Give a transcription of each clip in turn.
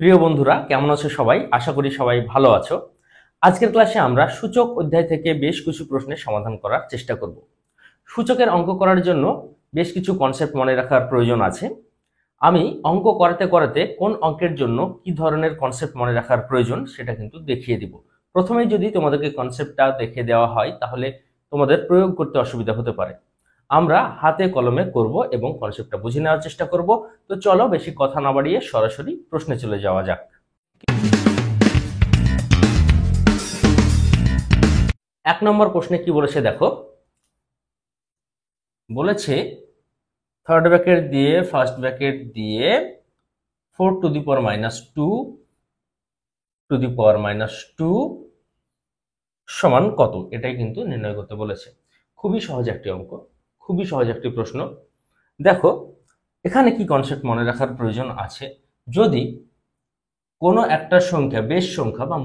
প্রিয় বন্ধুরা, কেমন আছো সবাই? আশা করি সবাই ভালো আছো। আজকের ক্লাসে আমরা সূচক অধ্যায় থেকে বেশ কিছু প্রশ্নের সমাধান করার চেষ্টা করব। সূচকের অঙ্ক করার জন্য বেশ কিছু কনসেপ্ট মনে রাখার প্রয়োজন আছে। আমি অঙ্ক করাতে করাতে কোন অঙ্কের জন্য কি ধরনের কনসেপ্ট মনে রাখার প্রয়োজন সেটা কিন্তু দেখিয়ে দিব। প্রথমেই যদি তোমাদেরকে কনসেপ্টটা দেখিয়ে দেওয়া হয় তাহলে তোমাদের প্রয়োগ করতে অসুবিধা হতে পারে। আমরা হাতে কলমে করব এবং কনসেপ্টটা বুঝে নেওয়ার চেষ্টা করব। তো চলো বেশি কথা না বাড়িয়ে সরাসরি প্রশ্নে চলে যাওয়া যাক। এক নম্বর প্রশ্নে কি বলেছে দেখো, বলেছে থার্ড ব্র্যাকেট দিয়ে ফার্স্ট ব্র্যাকেট দিয়ে 4 to the power minus 2 to the power minus 2 সমান কত, এটাই কিন্তু নির্ণয় করতে বলেছে। খুবই সহজ একটি অঙ্ক, খুবই সহজ একটি প্রশ্ন। দেখো এখানে কি কনসেপ্ট মনে রাখার প্রয়োজন আছে, যদি কোনো একটা সংখ্যা বেশ সংখ্যা বা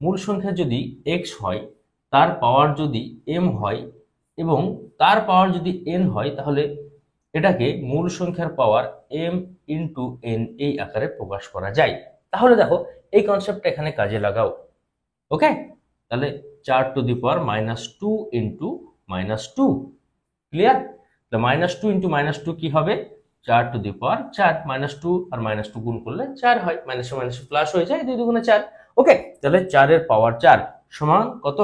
মূল সংখ্যা যদি এক্স হয়, তার পাওয়ার যদি এম হয় এবং তার পাওয়ার যদি এন হয়, তাহলে এটাকে মূল সংখ্যার পাওয়ার এম ইন্টু এন এই আকারে প্রকাশ করা যায়। তাহলে দেখো এই কনসেপ্টটা এখানে কাজে লাগাও। ওকে, তাহলে 4 to the power minus 2 into minus 2, clear? Minus 2 into minus 2 কি হবে? 4 টু দি পাওয়ার 4, মাইনাস 2 আর মাইনাস 2 গুণ করলে 4 হয়, মাইনাসে মাইনাসে প্লাস হয়ে যায়, 2 দুগুণে 4। ওকে, তাহলে 4 এর পাওয়ার 4 সমান কত?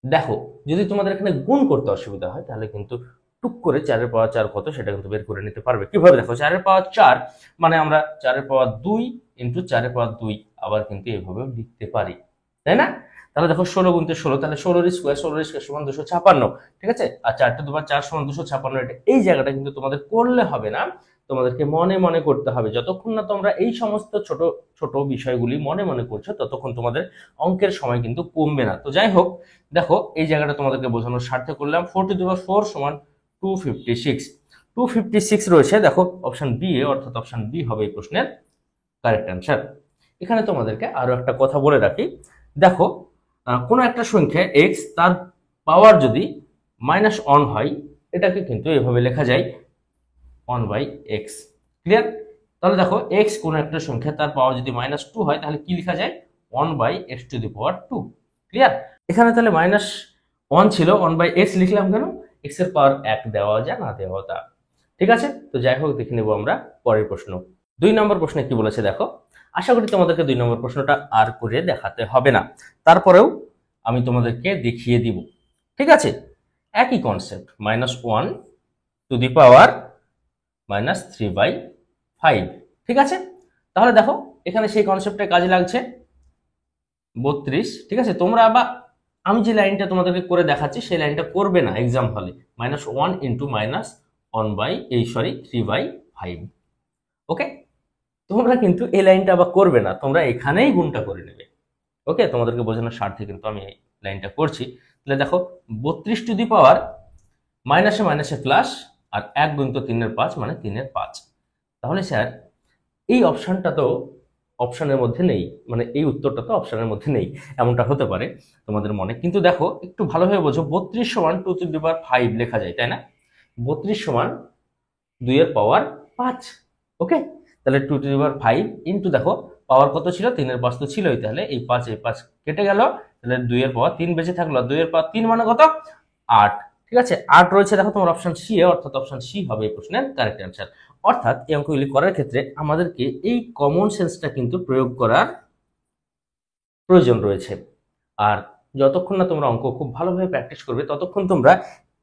দেখো যদি তোমাদের এখানে গুণ করতে অসুবিধা হয় তাহলে কিন্তু টুক করে 4 এর পাওয়ার 4 কত সেটা কিন্তু বের করে নিতে পারবে। কিভাবে? দেখো 4 এর পাওয়ার 4 মানে আমরা 4 এর পাওয়ার 2 ইন্টু 4 এর পাওয়ার 2 আবার কিন্তু এভাবেও লিখতে পারি, তাই না? তাহলে দেখো 16 গুণতে 16, তাহলে 16 এর স্কয়ার সমান 256, ঠিক আছে? আর 4 টু দি পাওয়ার 4 সমান 256, এটা এই জায়গাটা কিন্তু তোমাদের করলে হবে না, তোমাদেরকে মনে মনে করতে হবে। যতক্ষণ না তোমরা এই সমস্ত ছোট ছোট বিষয়গুলি মনে মনে করছো ততক্ষণ তোমাদের অঙ্কের সময় কিন্তু কমবে না। তো যাই হোক, দেখো এই জায়গাটা তোমাদেরকে বোঝানোর স্বার্থে করলাম। 4 টু দি পাওয়ার 4 সমান 256 রয়েছে। দেখো অপশন বি এ, অর্থাৎ অপশন বি হবে এই প্রশ্নের কারেক্ট অ্যান্সার। এখানে তোমাদেরকে আরো একটা কথা বলে রাখি, দেখো কোনো একটা সংখ্যা এক্স, তার পাওয়ার যদি মাইনাস 1 হয়, এটাকে কিন্তু এভাবে লেখা যায় 1/x, ক্লিয়ার? তাহলে দেখো এক্স কোন একটা সংখ্যা, তার পাওয়ার যদি মাইনাস 2 হয়, তাহলে কি লেখা যায়? 1/x two the power 2, clear? এখানে তাহলে মাইনাস 1 ছিল, 1/x লিখলাম কেন? x এর পাওয়ার 1 দেওয়া যায় না দেওয়া তা, ঠিক আছে? তো যাই হোক, দেখে নেব আমরা পরের প্রশ্ন। 2 নম্বর প্রশ্নে কি বলেছে দেখো, আশা করি তোমাদেরকে 2 নম্বর প্রশ্নটা আর করে দেখাতে হবে না, তারপরেও আমি তোমাদেরকে দেখিয়ে দিব, ঠিক আছে? একই কনসেপ্ট, -1 টু দি পাওয়ার -3/5, ঠিক আছে? তাহলে দেখো এখানে সেই কনসেপ্টটা কাজে লাগছে 32, ঠিক আছে? তোমরা আবার আমি যে লাইনটা তোমাদেরকে করে দেখাচ্ছি সেই লাইনটা করবে না এক্সাম হলে, -1 ইন্টু -3/5, ওকে? তোমরা কিন্তু এই লাইনটা আবার করবে না, তোমরা এখানেই গুণটা করে নেবে। ওকে, তোমাদেরকে বোঝানোর স্বার্থে কিন্তু আমি এই লাইনটা করছি। তাহলে দেখো 32 টু দি পাওয়ার মাইনাসে মাইনাসে প্লাস, আর 1 গুণ তো 3 এর 5 মানে 3 এর 5। তাহলে স্যার এই অপশনটা তো অপশনের মধ্যে নেই, মানে এই উত্তরটা তো অপশনের মধ্যে নেই, এমনটা হতে পারে তোমাদের মনে। কিন্তু দেখো একটু ভালোভাবে বোঝো, 32 সমান 2 টু দি পাওয়ার 5 লেখা যায়, তাই না? 32 সমান 2 এর পাওয়ার 5, ওকে? তাহলে 2 টু দি পাওয়ার 5 ইন্টু, দেখো পাওয়ার কত ছিল? 3 এর 5 তো ছিলই, তাহলে এই 5 কেটে গেল, তাহলে 2 এর পাওয়ার 3 বেঁচে থাকলো। 2 এর পাওয়ার 3 মানে কত? 8, ঠিক আছে? 8 রয়েছে দেখো তোমার অপশন সি এ, অর্থাৎ অপশন সি হবে এই প্রশ্নের কারেক্ট অ্যান্সার। অর্থাৎ এই অঙ্কগুলি করার ক্ষেত্রে আমাদেরকে এই কমন সেন্সটা কিন্তু প্রয়োগ করার প্রয়োজন রয়েছে। আর যতক্ষণ না তোমরা অঙ্ক খুব ভালোভাবে প্র্যাকটিস করবে ততক্ষণ তোমরা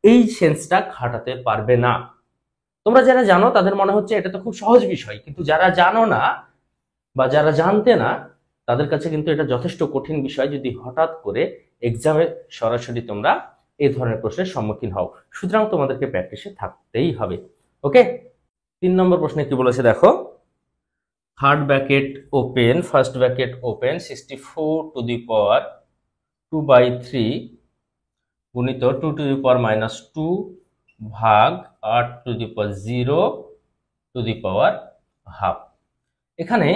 এই সেন্সটা খাটাতে পারবে না। তোমরা যারা জানো তাদের মনে হচ্ছে এটা তো খুব সহজ বিষয়, কিন্তু যারা জানো না বা যারা জানতে না তাদের কাছে কিন্তু এটা যথেষ্ট কঠিন বিষয়, যদি হঠাৎ করে এক্সামে সরাসরি তোমরা এই ধরনের প্রশ্নের সম্মুখীন হও। সুতরাং তোমাদেরকে প্র্যাকটিসে থাকতেই হবে, ওকে? 3 নম্বর প্রশ্নে কি বলেছে দেখো, third bracket open first bracket open 64 to the power 2/3 গুণিত 2 টু দি পাওয়ার -2 ভাগ 8 to the power 0 to the power half. এখানে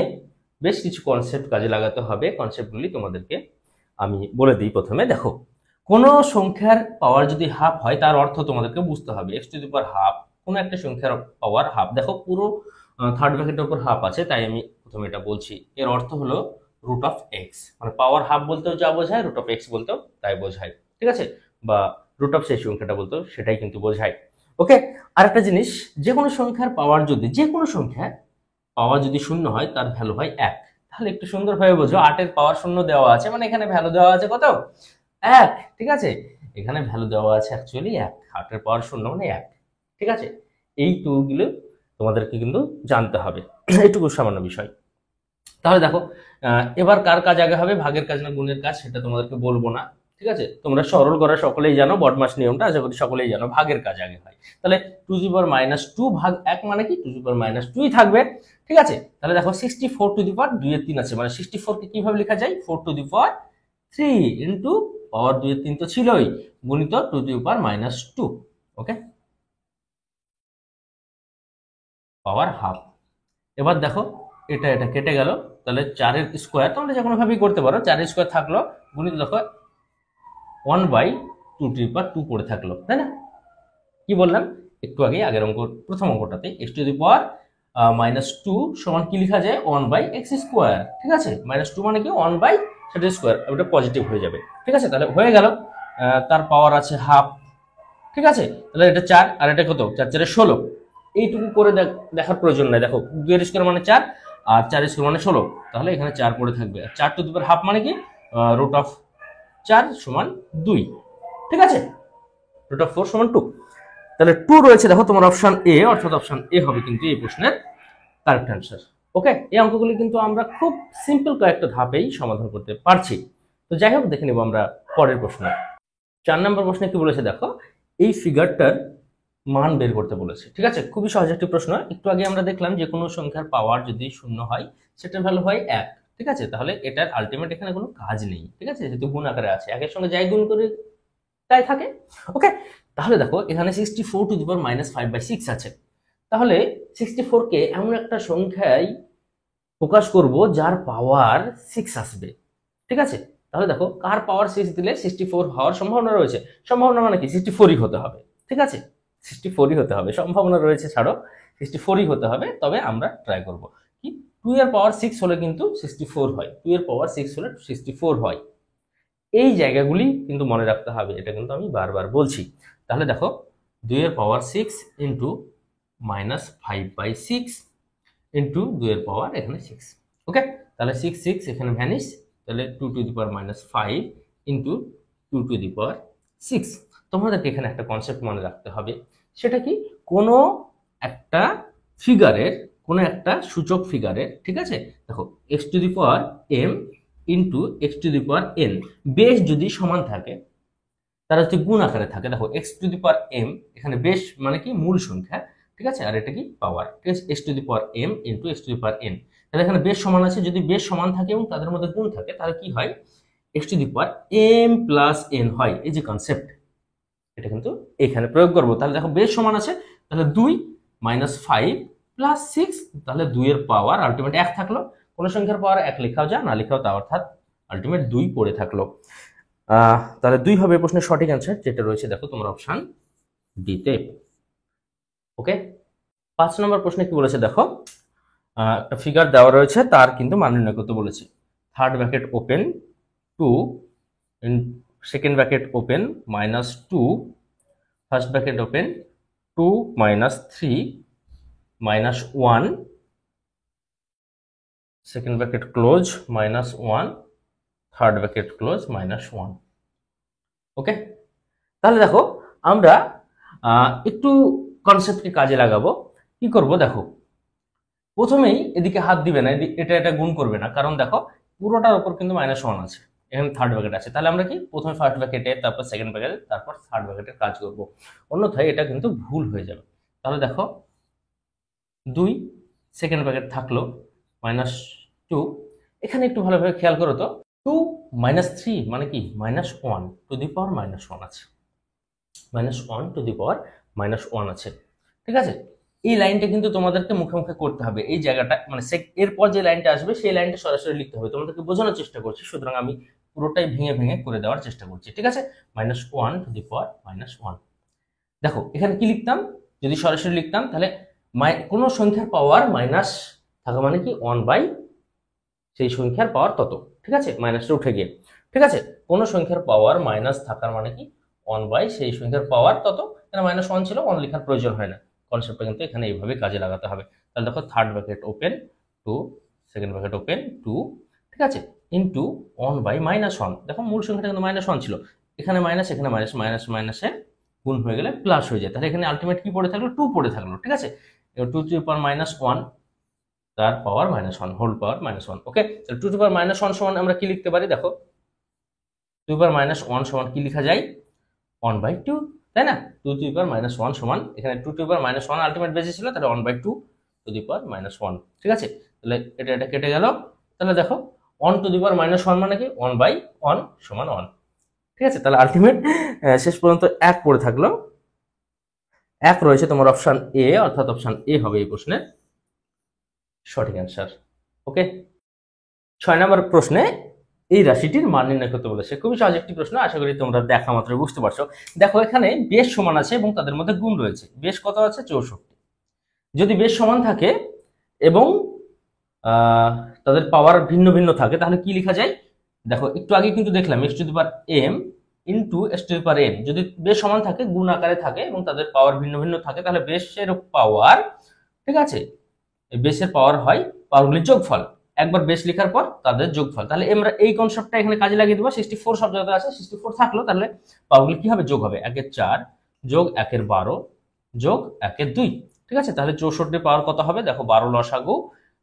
বেশ কিছু কনসেপ্ট কাজে লাগাতে হবে, কনসেপ্টগুলি তোমাদেরকে আমি বলে দিই। প্রথমে দেখো, কোনো সংখ্যার পাওয়ার যদি হাফ হয় তার অর্থ তোমাদেরকে বুঝতে হবে, x two the power half, কোনো একটা সংখ্যার পাওয়ার হাফ। দেখো পুরো থার্ড ব্র্যাকেটের উপর হাফ আছে, তাই আমি প্রথমে এটা বলছি। এর অর্থ হলো রুট অফ এক্স, মানে পাওয়ার হাফ বলতেও যা বোঝায় রুট অফ এক্স বলতেও তাই বোঝায়, ঠিক আছে, বা রুট অফ সেই সংখ্যাটা বলতেও সেটাই কিন্তু বোঝায়। ওকে, আরেকটা জিনিস, যে কোনো সংখ্যার পাওয়ার যদি, যে কোনো সংখ্যার পাওয়ার যদি শূন্য হয় তার ভ্যালু হয় 1। তাহলে একটু সুন্দরভাবে বোঝো, 8-এর পাওয়ার শূন্য দেওয়া আছে, মানে এখানে ভ্যালু দেওয়া আছে কত? 1, ঠিক আছে, এখানে ভ্যালু দেওয়া আছে অ্যাকচুয়ালি 1, 8-এর পাওয়ার শূন্য মানে 1, ঠিক আছে। এই টুগুলো তোমাদেরকে কিন্তু জানতে হবে, এইটুকু সামান্য বিষয়। তাহলে দেখো, এবার কার কাজ আগে হবে, ভাগের কাজ না গুণের কাজ, সেটা তোমাদেরকে বলবো না, ঠিক আছে। তোমরা সরল করা সকলেই জানো, বদমাস নিয়মটা আশা করি সকলেই জানো, ভাগের কাজ আগে হয়। তাহলে 2^-2 ভাগ 1 মানে কি 2^-2ই থাকবে, ঠিক আছে। তাহলে দেখো 64^2 আছে, মানে 64 কে কিভাবে লেখা যায়, 4^3 ইন্টু পাওয়ার 2^3 তো ছিলই, গুণিত 2^-2, ওকে, পাওয়ার হাফ। এবার দেখো এটা এটা কেটে গেল, তাহলে 4-এর স্কোয়ার তোমরা যে কোনো ভাবেই করতে পারো, 4-এর স্কোয়ার থাকলো, গুণিত দেখো 1/2 পড়ে থাকলো, তাই না? কি বললাম একটু আগে, আগের অঙ্ক, প্রথম অঙ্কটাতে x⁻2 সমান কি লেখা যায়, 1/x², ঠিক আছে। -2 মানে কি 1/, সেটা স্কোয়ার, ওটা পজিটিভ হয়ে যাবে, ঠিক আছে। তাহলে হয়ে গেল, তার পাওয়ার আছে হাফ, ঠিক আছে। তাহলে এটা 4 আর এটা কত, 4×4 16, এইটুকু করে দেখার প্রয়োজন নাই। দেখো 2^2 মানে 4 আর 4^2 মানে 16, তাহলে এখানে 4 পড়ে থাকবে। আর 4^2 মানে কি রুট অফ 4 সমান 2, ঠিক আছে, রুট অফ 4 সমান 2। তাহলে 2 রয়েছে, দেখো তোমার অপশন এ, অর্থাৎ অপশন এ হবে কিন্তু এই প্রশ্নের কারেক্ট অ্যান্সার। ওকে, এই অঙ্কগুলি কিন্তু আমরা খুব সিম্পল কয়েকটা ধাপেই সমাধান করতে পারছি। তো যাই হোক, দেখে নেব আমরা পরের প্রশ্ন। 4 নম্বর প্রশ্নে কি বলেছে দেখো, এই ফিগারটার মান বের করতে বলেছে, ঠিক আছে। খুবই সহজ একটি প্রশ্ন। একটু আগে আমরা দেখলাম যে কোনো সংখ্যার পাওয়ার যদি শূন্য হয় সেটার ভ্যালু হয় 1, ঠিক আছে। তাহলে এটার আলটিমেট এখানে কোনো কাজ নেই, ঠিক আছে, যেহেতু গুণ আকারে আছে, একের সঙ্গে যাই গুণ করে তাই থাকে। ওকে, তাহলে দেখো এখানে 64^5/6 আছে, তাহলে 64 কে এমন একটা সংখ্যায় প্রকাশ করব যার পাওয়ার 6 আসবে, ঠিক আছে। তাহলে দেখো কার পাওয়ার 6 দিলে 64 হওয়ার সম্ভাবনা রয়েছে, সম্ভাবনা মানে কি 64ই হতে হবে, ঠিক আছে, 64ই হতে হবে, সম্ভাবনা রয়েছে ছাড়ো, 64ই হতে হবে। তবে আমরা ট্রাই করব কি, 2 এর পাওয়ার 6 হলে কিন্তু 64 হয়, 2 এর পাওয়ার 6 হলে 64 হয়। এই জায়গাগুলি কিন্তু মনে রাখতে হবে, এটা কিন্তু আমি বারবার বলছি। তাহলে দেখো 2 এর পাওয়ার 6 ইন্টু -5/6 ইন্টু 2 এর পাওয়ার এখানে 6, ওকে। তাহলে 6 6 এখানে ভ্যানিশ, তাহলে 2^-5 ইন্টু 2^6। তোমাদেরকে এখানে একটা কনসেপ্ট মনে রাখতে হবে, সেটা কি, কোনো একটা ফিগারের, কোনো একটা সূচক ফিগারের, ঠিক আছে, দেখো x⁻m ইন্টু x⁻n বেশ যদি সমান থাকে, তারা যদি গুণ আকারে থাকে, দেখো x⁻m এখানে বেশ মানে কি মূল সংখ্যা, ঠিক আছে, আর এটা কি পাওয়ার, ঠিক আছে, x⁻m ইন্টু x⁻n, তাহলে এখানে বেশ সমান আছে, যদি বেশ সমান থাকে এবং তাদের মধ্যে গুণ থাকে তাহলে কি হয়, x⁻m+n হয়। এই যে কনসেপ্ট, এটা কিন্তু এখানে প্রয়োগ করবো। তাহলে দেখো বেশ সমান আছে, তাহলে 2 -5 + 6, তাহলে 2 এর পাওয়ার আলটিমেট 1 থাকলো, কোন সংখ্যার পাওয়ার 1 লেখাও যা, না লেখাও তা, অর্থাৎ আলটিমেট 2 পড়ে থাকলো। তাহলে 2 হবে প্রশ্নের সঠিক অ্যান্সার, যেটা রয়েছে দেখো তোমার অপশন ডি তে। ওকে, 5 নম্বর প্রশ্নে কি বলেছে দেখো, একটা ফিগার দেওয়া রয়েছে, তার কিন্তু মান নির্ণয় করতে বলেছে। Third bracket open 2, second bracket open -2, first bracket open 2 -3 -1, second bracket close -1, third bracket close -1। ওকে, তাহলে দেখো আমরা একটু কনসেপ্টকে কাজে লাগাবো। কি করব দেখো, প্রথমেই এদিকে হাত দিবে না, এটা গুণ করবে না, কারণ দেখো পুরোটার উপর কিন্তু -1 আছে, এখানে থার্ড ব্র্যাকেট আছে, তাহলে আমরা কি প্রথমে ফার্স্ট ব্র্যাকেটে, তারপর সেকেন্ড ব্র্যাকেটে, তারপর থার্ড ব্র্যাকেটের কাজ করব, অন্যথায় এটা কিন্তু ভুল হয়ে যাবে। তাহলে দেখো 2 সেকেন্ড ব্র্যাকেট থাকলো -2, এখানে একটু ভালোভাবে খেয়াল করো তো, 2 -3 মানে কি -1 টু দি পাওয়ার -1 আছে, -1 টু দি পাওয়ার -1 আছে, ঠিক আছে। এই লাইনটা কিন্তু তোমাদেরকে মুখে মুখে করতে হবে, এই জায়গাটা মানে এরপর যে লাইনটা আসবে সেই লাইনটা সরাসরি লিখতে হবে, তোমাদেরকে বোঝানোর চেষ্টা করছি, সুতরাং আমি পুরোটাই ভেঙে ভেঙে করে দেওয়ার চেষ্টা করছি, ঠিক আছে। -1 টু দি পাওয়ার -1, দেখো এখানে কি লিখতাম, যদি সরাসরি লিখতাম তাহলে কোনো সংখ্যার পাওয়ার মাইনাস থাকা মানে কি 1 বাই সেই সংখ্যার পাওয়ার তত, ঠিক আছে, মাইনাসটা উঠে গিয়ে, ঠিক আছে, কোন সংখ্যার পাওয়ার মাইনাস থাকার মানে কি 1 বাই সেই সংখ্যার পাওয়ার তত। এখানে -1 ছিল, 1 লেখার প্রয়োজন হয় না, কনসেপ্টটা কিন্তু এখানে এইভাবে কাজে লাগাতে হবে। তাহলে দেখো third bracket open 2, second bracket open 2, ঠিক আছে, ইনটু 1 বাই -1। দেখো মূল সংখ্যাটা কিন্তু -1 ছিল, এখানে মাইনাস এখানে মাইনাস, মাইনাস মাইনাসে গুণ হয়ে গেলে প্লাস হয়ে যায়, তাহলে এখানে আলটিমেট কি পড়ে থাকলো 2 পড়ে থাকলো, ঠিক আছে। এবার 2 টু দি পাওয়ার -1 তার পাওয়ার -1 হোল পাওয়ার -1। ওকে, তাহলে 2 টু দি পাওয়ার -1 সমান আমরা কি লিখতে পারি, দেখো 2 টু দি পাওয়ার -1 সমান কি লেখা যায় 1/2, তাই না। 2 টু দি পাওয়ার -1 সমান, এখানে 2 টু দি পাওয়ার -1 আলটিমেট বেজে ছিল, তাহলে 1/2 টু দি পাওয়ার -1, ঠিক আছে। তাহলে এটা কেটে গেল, তাহলে দেখো 1 টু দি পাওয়ার -1 মানে কি 1/1 সমান 1, ঠিক আছে। তাহলে আলটিমেট শেষ পর্যন্ত 1 পড়ে থাকলো, 1 রয়েছে তোমার অপশন এ, অর্থাৎ অপশন এ হবে এই প্রশ্নের সঠিক অ্যান্সার। ওকে, 6 নম্বর প্রশ্নে এই রাশিটির মান নির্ণয় করতে বলেছে। খুবই সহজ একটি প্রশ্ন, আশা করি তোমরা দেখা মাত্র বুঝতে পারছো। দেখো এখানে বেশ সমান আছে এবং তাদের মধ্যে গুণ রয়েছে। বেশ কত আছে 64। যদি বেশ সমান থাকে এবং তাদের পাওয়ার ভিন্ন ভিন্ন থাকে তাহলে কি লেখা যায়, দেখো একটু আগে কিন্তু দেখলাম x two the power m into x two the power n। যদি বেশ সমান থাকে, গুণ আকারে থাকে এবং তাদের পাওয়ার ভিন্ন ভিন্ন থাকে, তাহলে বেশের পাওয়ার, ঠিক আছে, বেসের পাওয়ার হয় পাওয়ারগুলির যোগফল, একবার বেস লেখার পর তাদের যোগফল। তাহলে আমরা এই কনসেপ্টটা এখানে কাজে লাগিয়ে দেবো। 64 শব্দটা আছে, 64 থাকলো, তাহলে পাওয়ারগুলি কি হবে, যোগ হবে। 1 এর 4 যোগ 1 এর 12 যোগ 1 এর 2, ঠিক আছে। তাহলে 64 পাওয়ার কত হবে, দেখো 12 লসাগু,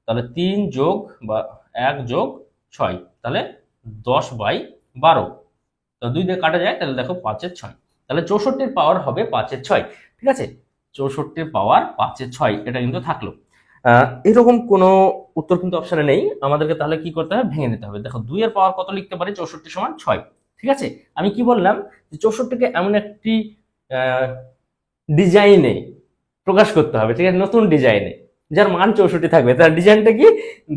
তাহলে 3 যোগ 1 যোগ 6, তাহলে 10/12, তো 2 দিয়ে কাটা যায়, তাহলে দেখো 5 এর 6, তাহলে 64 পাওয়ার হবে 5 এর 6, ঠিক আছে। 64 পাওয়ার 5 এর 6, এটা কিন্তু থাকলো। এরকম কোনো উত্তর কিন্তু অপশনে নেই, আমাদেরকে তাহলে কি করতে হবে, ভেঙে নিতে হবে। দেখো 2 এর পাওয়ার কত লিখতে পারি, 64 সমান 6, ঠিক আছে। আমি কি বললাম যে 64কে এমন একটি ডিজাইনে প্রকাশ করতে হবে, ঠিক আছে, নতুন ডিজাইনে যার মান 64 থাকবে, তার ডিজাইনটা কি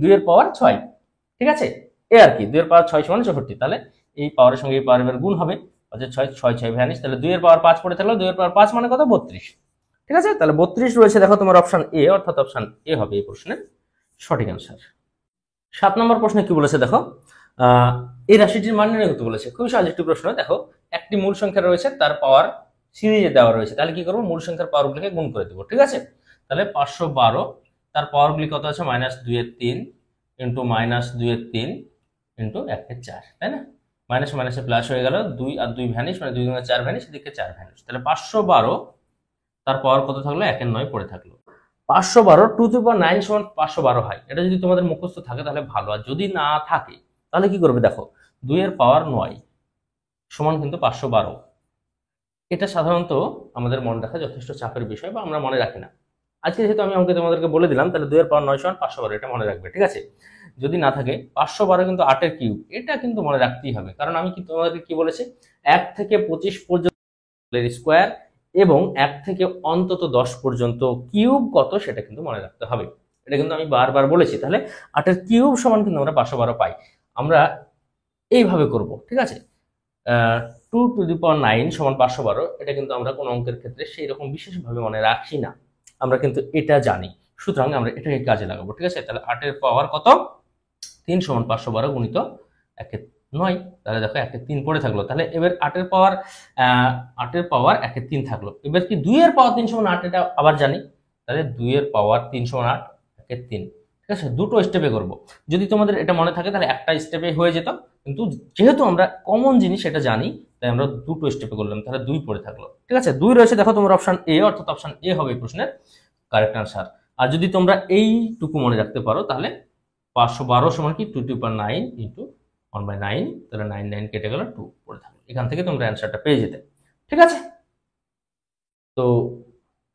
2 এর পাওয়ার 6, ঠিক আছে, এ আর কি 2 এর পাওয়ার 6 সমান 64, তাহলে এই পাওয়ারের সঙ্গে এই পাওয়ারের গুণ হবে, 6 6 6 ভ্যানিশ, তাহলে 2 এর পাওয়ার 5 পড়ে থাকলো, 2 এর পাওয়ার 5 মানে কত 32, ঠিক আছে। তাহলে 32 রয়েছে, দেখো তোমার অপশন এ, অর্থাৎ অপশন এ হবে এই প্রশ্নের সঠিক অ্যান্সার। 7 নম্বর প্রশ্নে কি বলেছে, দেখো এই রাশিটির মান নির্ণয় করতে বলেছে। খুবই সহজ একটি প্রশ্ন। দেখো একটি মূল সংখ্যা রয়েছে, তার পাওয়ার সিরিজে দেওয়া রয়েছে, তাহলে কি করবো, মূল সংখ্যার পাওয়ারগুলিকে গুণ করে দেবো, ঠিক আছে। তাহলে 512, তার পাওয়ারগুলি কত আছে, -2 এর 3 ইন্টু -2 এর 3 ইন্টু 1 এর 4, তাই না। মাইনাস মাইনাসে প্লাস হয়ে গেল, 2 আর 2 ভ্যানিশ, মানে 2 গুণে 4 ভ্যানিশ, এদিকে 4 ভ্যানিশ, তাহলে 512 তার পাওয়ার কত থাকলো, 1 এর 9 পড়ে থাকলো। 512 2 টু দি পাওয়ার 9 সমান 512 হয়, এটা যদি তোমাদের মুখস্থ থাকে তাহলে ভালো, আর যদি না থাকে তাহলে কি করবে, দেখো 2 এর পাওয়ার 9 সমান কিন্তু 512। এটা সাধারণত আমাদের মনে রাখা যথেষ্ট চাপের বিষয়, বা আমরা মনে রাখি না। আজকে যেহেতু আমি অঙ্কে তোমাদেরকে বলে দিলাম, তাহলে 2 এর পাওয়ার 9 সমান 512, এটা মনে রাখবে, ঠিক আছে। যদি না থাকে 512 কিন্তু 8 এর কিউব, এটা কিন্তু মনে রাখতেই হবে, কারণ আমি কি তোমাদেরকে কি বলেছি, 1 থেকে 25 পর্যন্ত স্কোয়ার এবং 1 থেকে অন্তত 10 পর্যন্ত কিউব কত সেটা কিন্তু মনে রাখতে হবে, এটা কিন্তু আমি বারবার বলেছি। তাহলে 8 এর কিউব সমান কিন্তু আমরা 512 পাই, আমরা এইভাবে করব, ঠিক আছে। 2 টু দি পাওয়ার 9 সমান 512, এটা কিন্তু আমরা কোনো অঙ্কের ক্ষেত্রে সেই রকম বিশেষভাবে মনে রাখি না, আমরা কিন্তু এটা জানি, সুতরাং আমরা এটাকে কাজে লাগাবো, ঠিক আছে। তাহলে 8 এর পাওয়ার কত 3 সমান 512 গুণিত 1 এর 9, তাহলে দেখো 1 এর 3 পড়ে থাকলো। তাহলে এবার 8 এর পাওয়ার 1 এর 3 থাকলো। এবার কি 2 এর পাওয়ার 3 সমান 8, এটা আবার জানি, তাহলে 2 এর পাওয়ার 3 সমান 8, 1 এর 3, ঠিক আছে। দুটো স্টেপে করব, যদি তোমাদের এটা মনে থাকে তাহলে একটা স্টেপে হয়ে যেত, কিন্তু যেহেতু আমরা কমন জিনিস এটা জানি, তাই আমরা দুটো স্টেপে করলাম, তাহলে 2 পড়ে থাকলো, ঠিক আছে। 2 রয়েছে, দেখো তোমার অপশন এ, অর্থাৎ অপশন এ হবে এই প্রশ্নের কারেক্ট আনসার। আর যদি তোমরা এইটুকু মনে রাখতে পারো, তাহলে 512 সমান কি 2 টু দি পাওয়ার 9 ইন্টু 1/9, তাহলে 9 9 কেটে গেল, 2 পড়ে থাকলো, এখান থেকে তোমরা অ্যান্সারটা পেয়ে যেতে, ঠিক আছে। তো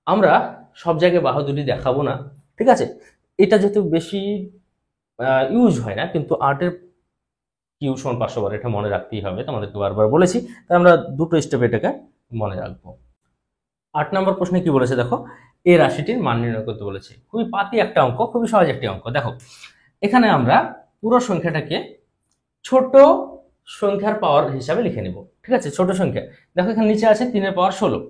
আমরা সব জায়গায় বাহাদুরি দেখাবো না, ঠিক আছে। এটা যেহেতু বেশি ইউজ হয় না, কিন্তু 8 এর কিউ সমান 512, এটা মনে রাখতেই হবে, তোমাদেরকে বারবার বলেছি, তাই আমরা দুটো স্টেপে এটাকে মনে রাখবো। 8 নম্বর প্রশ্নে কি বলেছে, দেখো এই রাশিটির মান নির্ণয় করতে বলেছে। খুবই পাতি একটা অঙ্ক, খুবই সহজ একটি অঙ্ক। দেখো এখানে আমরা পুরো সংখ্যাটাকে ছোট সংখ্যার পাওয়ার হিসাবে লিখে নিব, ঠিক আছে, ছোট সংখ্যা। দেখো এখানে নিচে আছে 3 এর পাওয়ার 16,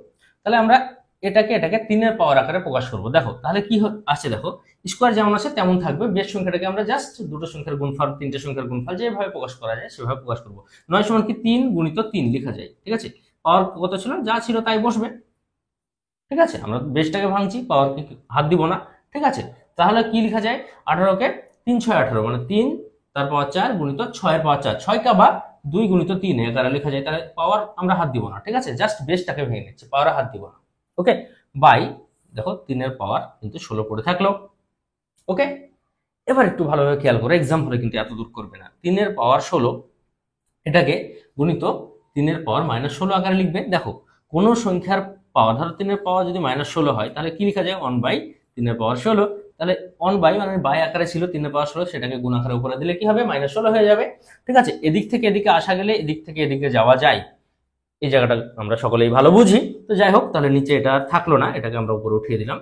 তাহলে আমরা এটাকে এটাকে 3 এর পাওয়ার আকারে প্রকাশ করব। দেখো তাহলে কি আছে, দেখো স্কোয়ার যেমন আছে তেমন থাকবে, বেশ সংখ্যাটাকে আমরা জাস্ট দুটো সংখ্যার গুণফল, তিনটে সংখ্যার গুণফল যেভাবে প্রকাশ করা যায় সেভাবে প্রকাশ করব। 9 সমান কি 3 গুণিত 3 লেখা যায়, ঠিক আছে। পাওয়ার কত ছিল, যা ছিল তাই বসবে, ঠিক আছে। আমরা বেশটাকে ভাঙছি, পাওয়ারকে হাত দিব না, ঠিক আছে। তাহলে কি লেখা যায়, 18কে 3 6 18 মানে 3 তার পাওয়ার 4 গুণিত 6 এর পাওয়ার 4, 6 কা বা 2 গুণিত 3 এগারো লেখা যায়। তাহলে পাওয়ার আমরা হাত দিব না, ঠিক আছে, জাস্ট বেশটাকে ভেঙে নিচ্ছি, পাওয়ার হাত দিব না। ওকে, বাই দেখো 3 এর পাওয়ার কিন্তু 16 পড়ে থাকলো। ওকে, এবার একটু ভালোভাবে খেয়াল করো, এক্সাম্পলে কিন্তু এত দূর করবে না। 3 এর পাওয়ার 16 এটাকে গুণিত 3 এর পাওয়ার -16 আকারে লিখবে। দেখো কোন সংখ্যার পাওয়ার, ধরো 3 এর পাওয়ার যদি -16 হয় তাহলে কি লেখা যায়, 1/3 এর পাওয়ার 16। তাহলে 1 বাই মানে বাই আকারে ছিল 3 এর পাওয়ার 16, সেটাকে গুণ আকারে উপরে দিলে কি হবে, -16 হয়ে যাবে, ঠিক আছে। এদিক থেকে এদিকে আসা গেলে এদিক থেকে এদিকে যাওয়া যায়, এই জায়গাটা আমরা সকলেই ভালো বুঝি। তো যাই হোক, তাহলে নিচে এটা থাকলো না, এটাকে আমরা উপরে উঠিয়ে দিলাম।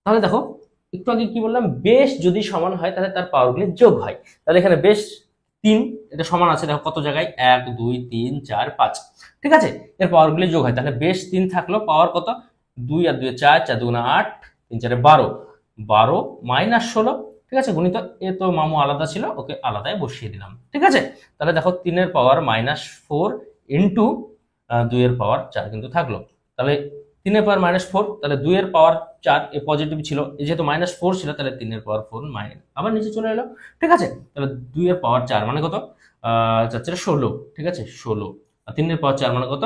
তাহলে দেখো একটু আগে কি বললাম, বেশ যদি সমান হয় তাহলে তার পাওয়ারগুলি যোগ হয়। তাহলে এখানে বেশ 3 এটা সমান আছে, দেখো কত জায়গায় 1 2 3 4 5, ঠিক আছে, এর পাওয়ারগুলি যোগ হয়। তাহলে বেশ 3 থাকলো, পাওয়ার কত, 2 আর 2 4, 4 2 8, 3 4 12, 12 -16, ঠিক আছে, গুণিত এ তো মামু আলাদা ছিল, ওকে আলাদায় বসিয়ে দিলাম, ঠিক আছে। তাহলে দেখো 3 এর পাওয়ার -4 ইন্টু 2 এর পাওয়ার 4 কিন্তু থাকলো। তাহলে 3 এর পাওয়ার -4, তাহলে 2 এর পাওয়ার 4 এ পজিটিভ ছিল, যেহেতু -4 ছিল তাহলে 3 এর পাওয়ার 4 মাইনাস আবার নিচে চলে এলো, ঠিক আছে। তাহলে 2 এর পাওয়ার 4 মানে কত, 4 4 16, ঠিক আছে 16, আর 3 এর পাওয়ার 4 মানে কত,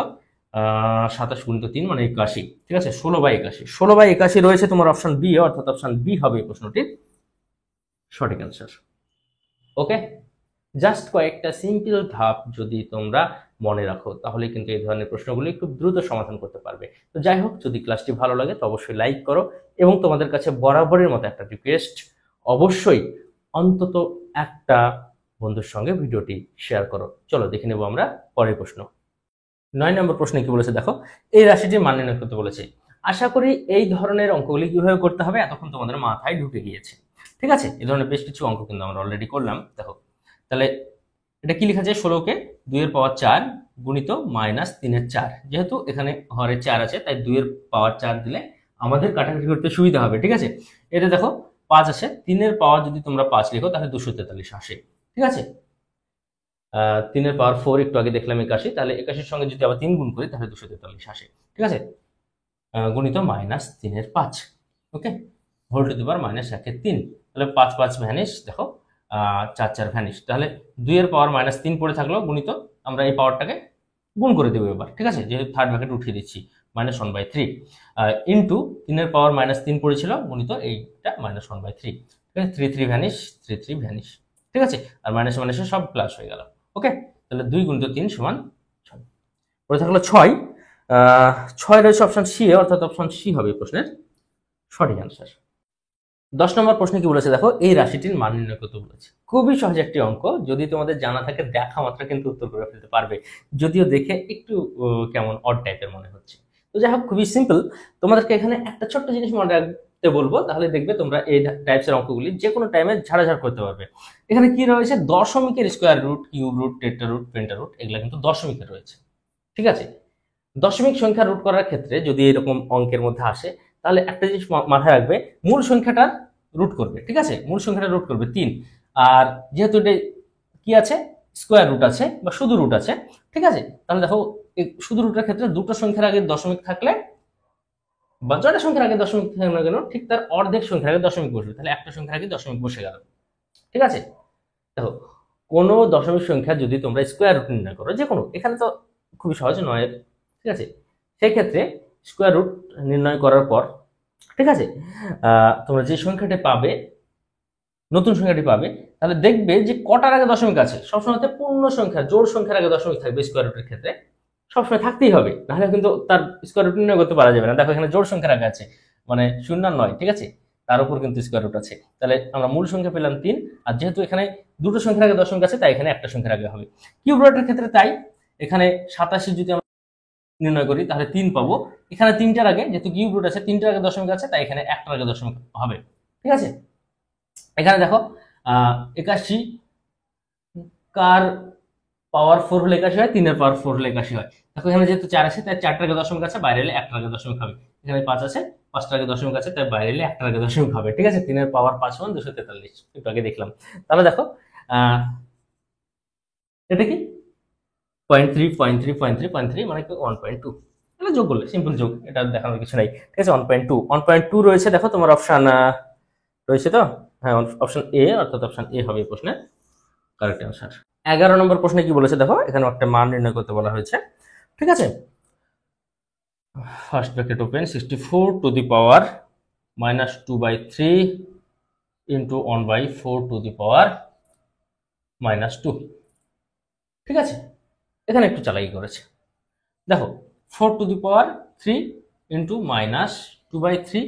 27 গুণিত 3 মানে 81, ঠিক আছে, 16/81, 16/81 রয়েছে তোমার অপশন বি, অর্থাৎ অপশন বি হবে এই প্রশ্নটির সঠিক অ্যান্সার। ওকে, জাস্ট কয়েকটা সিম্পল ধাপ যদি তোমরা মনে রাখো তাহলে কিন্তু এই ধরনের প্রশ্নগুলি খুব দ্রুত সমাধান করতে পারবে। তো যাই হোক, যদি ক্লাসটি ভালো লাগে তো অবশ্যই লাইক করো, এবং তোমাদের কাছে বরাবরের মতো একটা রিকোয়েস্ট, অবশ্যই অন্তত একটা বন্ধুর সঙ্গে ভিডিওটি শেয়ার করো। চলো দেখে নেব আমরা পরের প্রশ্ন। 9 নম্বর প্রশ্নে কি বলেছে দেখো, এই রাশিটির মান নির্ণয় করতে বলেছে। আশা করি এই ধরনের অঙ্কগুলি কিভাবে করতে হবে এতক্ষণ তোমাদের মাথায় ঢুকে গিয়েছে, ঠিক আছে। এই ধরনের বেশ কিছু অঙ্ক কিন্তু আমরা অলরেডি করলাম। দেখো তাহলে এটা কি লেখা যায়, 16কে 2 এর পাওয়ার 4 গুণিত -3 এর 4, যেহেতু এখানে হরে 4 আছে তাই 2 এর পাওয়ার 4 দিলে আমাদের কাটাকাটি করতে সুবিধা হবে, ঠিক আছে। এটা দেখো 5 আছে, 3 এর পাওয়ার যদি তোমরা 5 লিখো তাহলে 243 আসে, ঠিক আছে। 3 এর পাওয়ার 4 একটু আগে দেখলাম 81, তাহলে 81 সঙ্গে যদি আবার 3 গুণ করি তাহলে 243 আসে, ঠিক আছে। গুণিত -3 এর 5, ওকে, হোল টু দি পাওয়ার -1 এর 3, তাহলে 5 5 ভ্যানিশ, দেখো 4 4 ভ্যানিশ। তাহলে 2 এর পাওয়ার -3 পড়ে থাকলো, গুণিত আমরা এই পাওয়ারটাকে গুণ করে দেবো এবার, ঠিক আছে, যেহেতু থার্ড ব্র্যাকেট উঠিয়ে দিচ্ছি, -1/3 ইন্টু 3 এর পাওয়ার -3 পড়েছিল, গুণিত এইটা -1/3, ঠিক আছে, 3 3 ভ্যানিশ, 3 3 ভ্যানিশ, ঠিক আছে, আর মাইনাস মাইনাসে সব প্লাস হয়ে গেল। ওকে, তাহলে 2 গুণিত 3 সমান 6 পড়ে থাকলো 6। 6 রয়েছে অপশন সি, অর্থাৎ অপশন সি হবে এই প্রশ্নের সঠিক অ্যান্সার। 10 নম্বর প্রশ্নে কি বলেছে দেখো, এই রাশিটির মান নির্ণয় করতে বলেছে। খুবই সহজ একটি অঙ্ক, যদি তোমাদের জানা থাকে দেখা মাত্র কিন্তু উত্তর করে ফেলতে পারবে, যদিও দেখে একটু কেমন অড টাইপের মনে হচ্ছে। তো যাই হোক, খুবই সিম্পল। তোমাদেরকে এখানে একটা ছোট্ট জিনিস মনে রাখতে বলবো, তাহলে দেখবে তোমরা এই টাইপসের অঙ্কগুলি যে কোনো টাইমে ঝাড়াঝাড় করতে পারবে। এখানে কি রয়েছে, দশমিকের square root, cube root, tetra root, penta root, এগুলো কিন্তু দশমিকের রয়েছে, ঠিক আছে। দশমিক সংখ্যা রুট করার ক্ষেত্রে যদি এরকম অঙ্কের মধ্যে আসে তাহলে একটা জিনিস মাথায় রাখবে, মূল সংখ্যাটার রুট করবে, ঠিক আছে, মূল সংখ্যাটা রুট করবে 3, আর যেহেতু এটা কি আছে, স্কোয়ার রুট আছে বা শুধু রুট আছে, ঠিক আছে। তাহলে দেখো শুধু রুটের ক্ষেত্রে দুটো সংখ্যার আগে দশমিক থাকলে বা যটা সংখ্যার আগে দশমিক থাকবে না কেন, ঠিক তার অর্ধেক সংখ্যার আগে দশমিক বসবে, তাহলে একটা সংখ্যার আগে দশমিক বসে গেল, ঠিক আছে। দেখো কোনো দশমিক সংখ্যা যদি তোমরা স্কোয়ার রুট নির্ণয় করো, যে কোনো, এখানে তো খুবই সহজ নয়, ঠিক আছে, সেই ক্ষেত্রে স্কোয়ার রুট নির্ণয় করার পর, ঠিক আছে, তোমরা যে সংখ্যাটি পাবে, নতুন সংখ্যাটি পাবে, তাহলে দেখবে যে কটার আগে দশমিক আছে, সবসময় পূর্ণ সংখ্যা জোড় সংখ্যার আগে দশমিক থাকবে স্কোয়ার রুটের ক্ষেত্রে, সবসময় থাকতেই হবে, নাহলে কিন্তু তার স্কোয়ার রুট নির্ণয় করতে পারা যাবে না। দেখো এখানে জোড় সংখ্যার আগে আছে, মানে 0 আর 9, ঠিক আছে, তার উপর কিন্তু স্কোয়ার রুট আছে, তাহলে আমরা মূল সংখ্যা পেলাম 3, আর যেহেতু এখানে দুটো সংখ্যার আগে দশমিক আছে তাই এখানে একটা সংখ্যার আগে হবে। কিউব রুটের ক্ষেত্রে তাই, এখানে 87 যদি আমরা নির্ণয় করি তাহলে 3 পাবো, এখানে 3টার আগে, যেহেতু কিউব রুট আছে 3টার আগে দশমিক আছে তাই এখানে একটার আগে দশমিক হবে, ঠিক আছে। এখানে দেখো 81 কার পাওয়ার 4 হলে 81 হয়, 3 এর পাওয়ার 4 হলে 81 হয়। দেখো এখানে যেহেতু 4 আছে তাই 4টার আগে দশমিক আছে, বাইরে এলে একটার আগে দশমিক হবে। এখানে 5 আছে, 5টার আগে দশমিক আছে, তাই বাইরে এলে 1টার আগে দশমিক হবে। ঠিক আছে, 3 এর পাওয়ার 5 সমান 243, একটু আগে দেখলাম। তাহলে দেখো এটা কি 0.3 0.3 0.3 0.3 মানে কি 1.2, এটা যোগ করলে সিম্পল যোগ, এটা দেখানোর কিছু নাই। ঠিক আছে, 1.2 1.2 রয়েছে, দেখো তোমার অপশন রয়েছে তো, হ্যাঁ অপশন এ, অর্থাৎ অপশন এ হবে এই প্রশ্নের কারেক্ট অ্যান্সার। 11 নম্বর প্রশ্নে কি বলেছে দেখো, এখানে একটা মান নির্ণয় করতে বলা হয়েছে। ঠিক আছে, first bracket open, 64 to the power -2/3 into 1/4 to the power -2। ঠিক আছে, এখানে একটু চালাকি করেছে। দেখো 4 to the power 3 into -2/3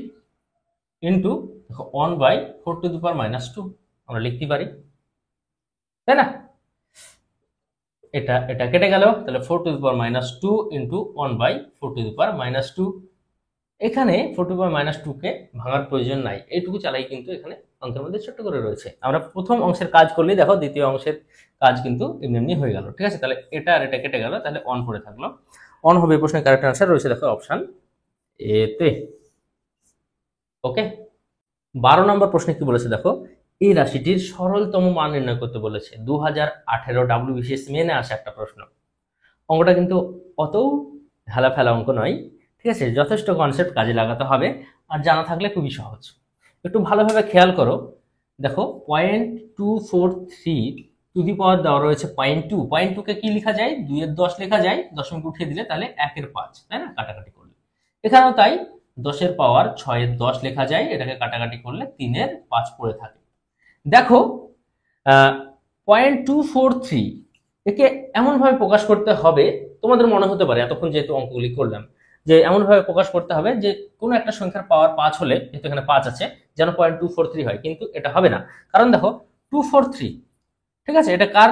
into দেখো 1/4 টু দি পাওয়ার -2 আমরা লিখতে পারি, তাই না? এটা এটা কেটে গেল, তাহলে 4 to the power -2 into 1/4 to the power -2। এখানে 4 টু দি পাওয়ার -2 কে ভাঙার প্রয়োজন নাই, এইটুকু চালাই কিন্তু এখানে অঙ্কের মধ্যে ছোট্ট করে রয়েছে। আমরা প্রথম অংশের কাজ করলেই দেখো দ্বিতীয় অংশের কাজ কিন্তু এমনি এমনি হয়ে গেল। ঠিক আছে, তাহলে এটা আর এটা কেটে গেল, তাহলে অন পড়ে থাকলো। অন হবে প্রশ্নের কারেক্ট আনসার, রয়েছে দেখো অপশন এ তে। ওকে, 12 নম্বর প্রশ্নে কি বলেছে দেখো, এই রাশিটির সরলতম মান নির্ণয় করতে বলেছে। 2018 WBCS মেনে আসা একটা প্রশ্ন। অঙ্কটা কিন্তু অত হেলা ফেলা অঙ্ক নয়। ঠিক আছে, যথেষ্ট কনসেপ্ট কাজে লাগাতে হবে, আর জানা থাকলে খুবই সহজ। একটু ভালোভাবে খেয়াল করো, দেখো 0.243 টু দি পাওয়ার দেওয়া রয়েছে 0.2, 0.2 কে কি লেখা যায়, 2 এর 10 লেখা যায়, দশমিক উঠিয়ে দিলে তাহলে 1 এর 5, তাই না, কাটাকাটি করলে। এখানেও তাই, 10 এর পাওয়ার 6 এর 10 লেখা যায়, এটাকে কাটাকাটি করলে 3 এর 5 পড়ে থাকে। দেখো 0.243 একে এমনভাবে প্রকাশ করতে হবে, তোমাদের মনে হতে পারে এতক্ষণ যেহেতু অঙ্কগুলি করলাম, যে এমনভাবে প্রকাশ করতে হবে যে কোনো একটা সংখ্যার পাওয়ার 5 হলে, যেহেতু এখানে 5 আছে, যেন 0.243 হয়, কিন্তু এটা হবে না। কারণ দেখো 243, ঠিক আছে, এটা কার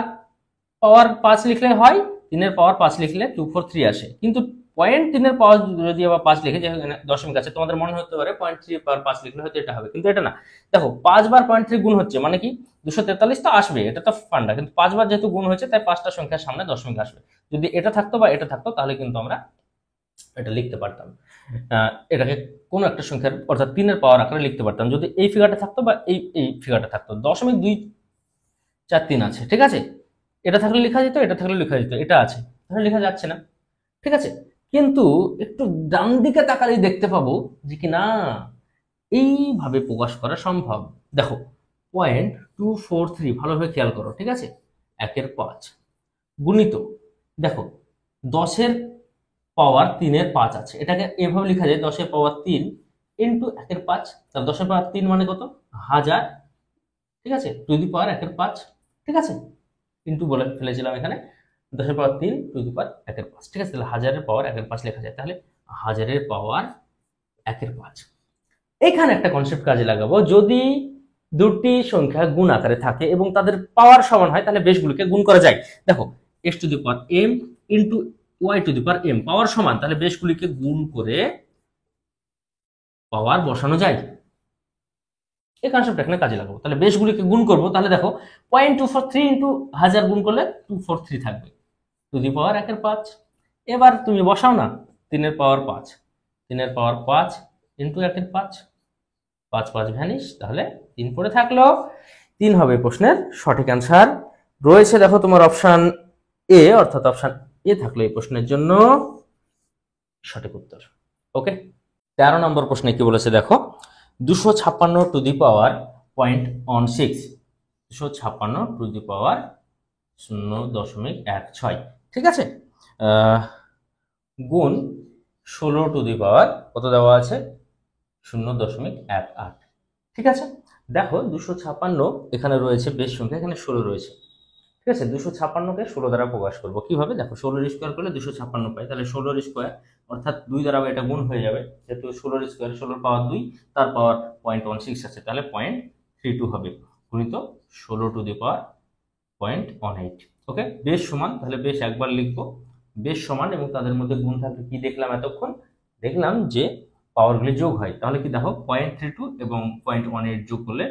পাওয়ার 5 লিখলে হয়, 3 এর পাওয়ার 5 লিখলে 243 আসে। কিন্তু 0.3 এর পাওয়ার যদি আবার 5 লিখে, যেখানে দশমিক আছে, তোমাদের মনে হতে পারে 0.3 এর পাওয়ার 5 লিখলে হয়তো এটা হবে, কিন্তু এটা না। দেখো 5 বার 0.3 গুণ হচ্ছে মানে কি 243 তো আসবে, এটা তো ফান্ডা, কিন্তু 5 বার যেহেতু গুণ হচ্ছে, তাই 5টা সংখ্যার সামনে দশমিক আসবে। যদি এটা থাকতো বা এটা থাকতো, তাহলে কিন্তু আমরা এটা লিখতে পারতাম, এটাকে কোনো একটা সংখ্যার অর্থাৎ 3 এর পাওয়ার আকারে লিখতে পারতাম, যদি এই ফিগারটা থাকতো বা এই ফিগারটা থাকতো। 0.243 আছে, ঠিক আছে, এটা থাকলে লেখা যেত, এটা থাকলে লেখা যেত, এটা আছে, তাহলে লেখা যাচ্ছে না। ঠিক আছে, কিন্তু একটু ডান দিকে তাকালেই দেখতে পাবো যে কি না এইভাবে প্রকাশ করা সম্ভব। দেখো 0.243, ভালোভাবে খেয়াল করো, ঠিক আছে, 1 এর 5 গুণিত, দেখো 10 এর পাওয়ার 3 এর 5 আছে, এটাকে এভাবে লেখা যায় 10 এর পাওয়ার 3 ইন্টু 1 এর 5, তাহলে 10 এর পাওয়ার 3 মানে কত, 1000, ঠিক আছে, টু দি পাওয়ার 1 এর 5, ঠিক আছে, ইন্টু বলে ফেলেছিলাম এখানে, 10 এর পাওয়ার 3 টু দি পাওয়ার 1 এর 5, ঠিক আছে, তাহলে 1000 এর পাওয়ার 1 এর 5 লেখা যায়, তাহলে 1000 এর পাওয়ার 1 এর 5। এখানে একটা কনসেপ্ট কাজে লাগাবো, যদি দুটি সংখ্যা গুণ আকারে থাকে এবং তাদের পাওয়ার সমান হয়, তাহলে বেশগুলোকে গুণ করা যায়। দেখো x two the power m into y two the power m, পাওয়ার সমান, তাহলে বেশগুলিকে গুণ করে পাওয়ার বসানো যায়। এই কনসেপ্ট এখানে কাজে লাগাবো, তাহলে বেশগুলিকে গুণ করবো, তাহলে দেখো 0.243 ইন্টু 1000 গুণ করলে 243 থাকবে, টু দি পাওয়ার 1 এর 5। এবার তুমি বসাও না, 3 এর পাওয়ার 5, 3 এর পাওয়ার 5 ইন্টু 1 এর 5, 5 5 ভ্যানিশ, তাহলে 3 পড়ে থাকলো। 3 হবে প্রশ্নের সঠিক অ্যান্সার, রয়েছে দেখো তোমার অপশন এ, অর্থাৎ অপশন এ থাকলো এই প্রশ্নের জন্য সঠিক উত্তর। ওকে, 13 নম্বর প্রশ্নে কি বলেছে দেখো, 256 two the power 0.16, 256 two the পাওয়ার 0.16, ঠিক আছে, গুণ 16 টু দি পাওয়ার কত দেওয়া আছে, 0.18, ঠিক আছে। দেখো 256 এখানে রয়েছে বেশ সংখ্যা, এখানে 16 রয়েছে, ঠিক আছে, 256কে 16 দ্বারা প্রকাশ করবো কিভাবে, দেখো 16 স্কোয়ার করলে 256 পাই, তাহলে 16 স্কোয়ার অর্থাৎ 2 দ্বারা এটা গুণ হয়ে যাবে, যেহেতু 16 স্কোয়ার 16 পাওয়ার 2, তার পাওয়ার 0.16 আছে, তাহলে 0.32 হবে, গুণিত 16 টু দি পাওয়ার 0.18। ওকে, বেশ সমান, তাহলে বেশ একবার লিখবো, বেশ সমান, এবং তাদের মধ্যে গুণ থাকলে কি দেখলাম এতক্ষণ, দেখলাম যে পাওয়ারগুলি যোগ হয়, তাহলে কি দেখো 0.32 এবং 0.18 যোগ করলে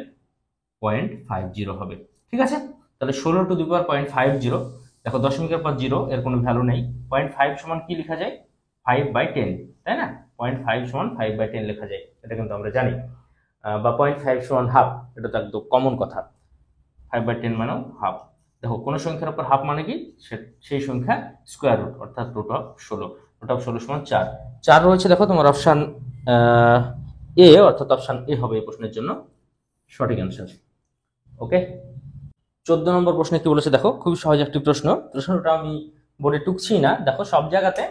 0.50 হবে, ঠিক আছে। তাহলে 16 টু দি পাওয়ার 0.50, দেখো দশমিকের পর 0, এর কোনো ভ্যালু নেই, 0.5 সমান কি লেখা যায়, 5/10, তাই না? 0.5 সমান 5/10 লেখা যায়, এটা কিন্তু আমরা জানি। বা 0.5 সমান হাফ, এটা তো একদম কমন কথা। 5/10 মানেও হাফ। দেখো কোনো সংখ্যার উপর হাফ মানে কি, সেই সংখ্যা স্কোয়ার রুট, অর্থাৎ রুট অফ 16। রুট অফ 16 সমান 4। 4 রয়েছে দেখো তোমার অপশান এ, অর্থাৎ অপশান এ হবে এই প্রশ্নের জন্য সঠিক অ্যান্সার। ওকে, 14 নম্বর প্রশ্নে কি বলেছে দেখো, খুবই সহজ একটি প্রশ্নটা আমি বোর্ডে টুকছি না। দেখো সব জায়গাতে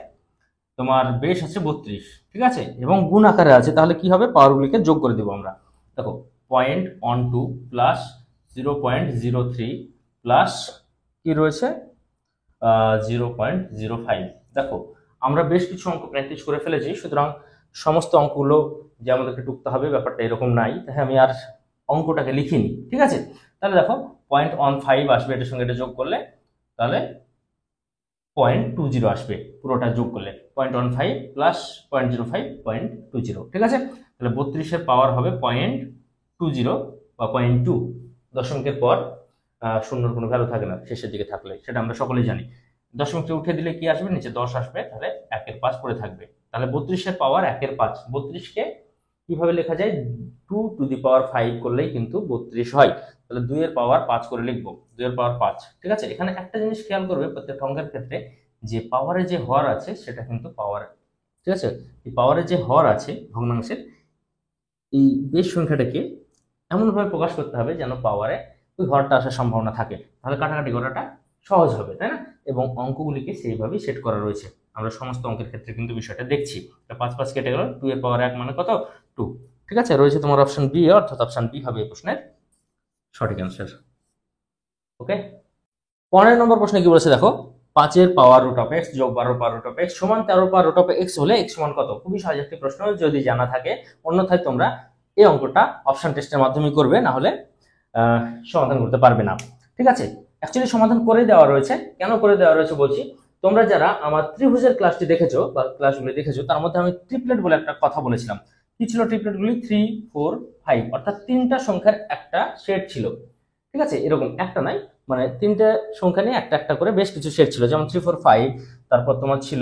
তোমার বেস আছে 32, ঠিক আছে, এবং গুণ আকারে আছে, তাহলে কি হবে, পাওয়ারগুলিকে যোগ করে দেবো আমরা। দেখো 0.12 প্লাস 0.03 প্লাস কি রয়েছে 0.05। দেখো আমরা বেশ কিছু অঙ্ক প্র্যাকটিস করে ফেলেছি, সুতরাং সমস্ত অঙ্কগুলো যে আমাদেরকে টুকতে হবে ব্যাপারটা এরকম নাই, তাই আমি আর অঙ্কটাকে লিখিনি, ঠিক আছে। তাহলে দেখো 0.15 আসবে, এটার সঙ্গে এটা যোগ করলে, তাহলে 0.20 আসবে পুরোটা যোগ করলে। 0.15 প্লাস 0.05 0.20, ঠিক আছে। তাহলে 32-এর পাওয়ার হবে 0.20 বা 0.2। দশমিকের পর শূন্যর কোনো ভ্যালু থাকে না শেষের দিকে থাকলে, সেটা আমরা সকলেই জানি। দশমিকটা উঠে দিলে কি আসবে, নিচে 10 আসবে, তাহলে 1/5 পড়ে থাকবে। তাহলে 32-এর পাওয়ার 1/5। 32-কে কিভাবে লেখা যায়, 2^5 করলেই কিন্তু 32 হয়। তাহলে 2-এর পাওয়ার 5 করে লিখবো, 2-এর পাওয়ার 5, ঠিক আছে। এখানে একটা জিনিস খেয়াল করবে প্রত্যেকটা অঙ্কের ক্ষেত্রে, যে পাওয়ারে যে হর আছে সেটা কিন্তু পাওয়ার, ঠিক আছে, এই পাওয়ারে যে হর আছে ভগ্নাংশের, এই বেশ সংখ্যাটাকে এমনভাবে প্রকাশ করতে হবে যেন পাওয়ারে ওই হরটা আসার সম্ভাবনা থাকে, তাহলে কাটাকাটি করাটা সহজ হবে, তাই না? এবং অঙ্কগুলিকে সেইভাবেই সেট করা রয়েছে, আমরা সমস্ত অঙ্কের ক্ষেত্রে কিন্তু বিষয়টা দেখছি। 5 কেটে গেল, 2-এর পাওয়ার 1 মানে কত, 2, ঠিক আছে। রয়েছে তোমার অপশন বি, অর্থাৎ অপশন বি হবে এই প্রশ্নের সঠিক অ্যান্সার। ওকে, 15 নম্বর প্রশ্নে কি বলেছে দেখো, 5-এর পাওয়ার রুট অফ এক্স যোগ 12 পাওয়ার রুট অফ এক্স সমান 13 পাওয়ার রুট অফ এক্স হলে এক্স সমান কত? খুবই সহজ একটি প্রশ্ন, যদি জানা থাকে। অন্যথায় তোমরা এই অঙ্কটা অপশন টেস্টের মাধ্যমে করবে, না হলে সমাধান করতে পারবে না, ঠিক আছে। অ্যাকচুয়ালি সমাধান করে দেওয়া রয়েছে, কেন করে দেওয়া রয়েছে বলছি। তোমরা যারা আমার ত্রিভুজের ক্লাসটি দেখেছো বা ক্লাসগুলি দেখেছো, তার মধ্যে আমি ট্রিপলেট বলে একটা কথা বলেছিলাম। কি ছিল ট্রিপলেটগুলি? 3, 4, 5, অর্থাৎ 3টা সংখ্যার একটা সেট ছিল, ঠিক আছে। এরকম একটা নাই, মানে 3টে সংখ্যা নিয়ে একটা একটা করে বেশ কিছু সেট ছিল, যেমন 3, 4, 5, তারপর তোমার ছিল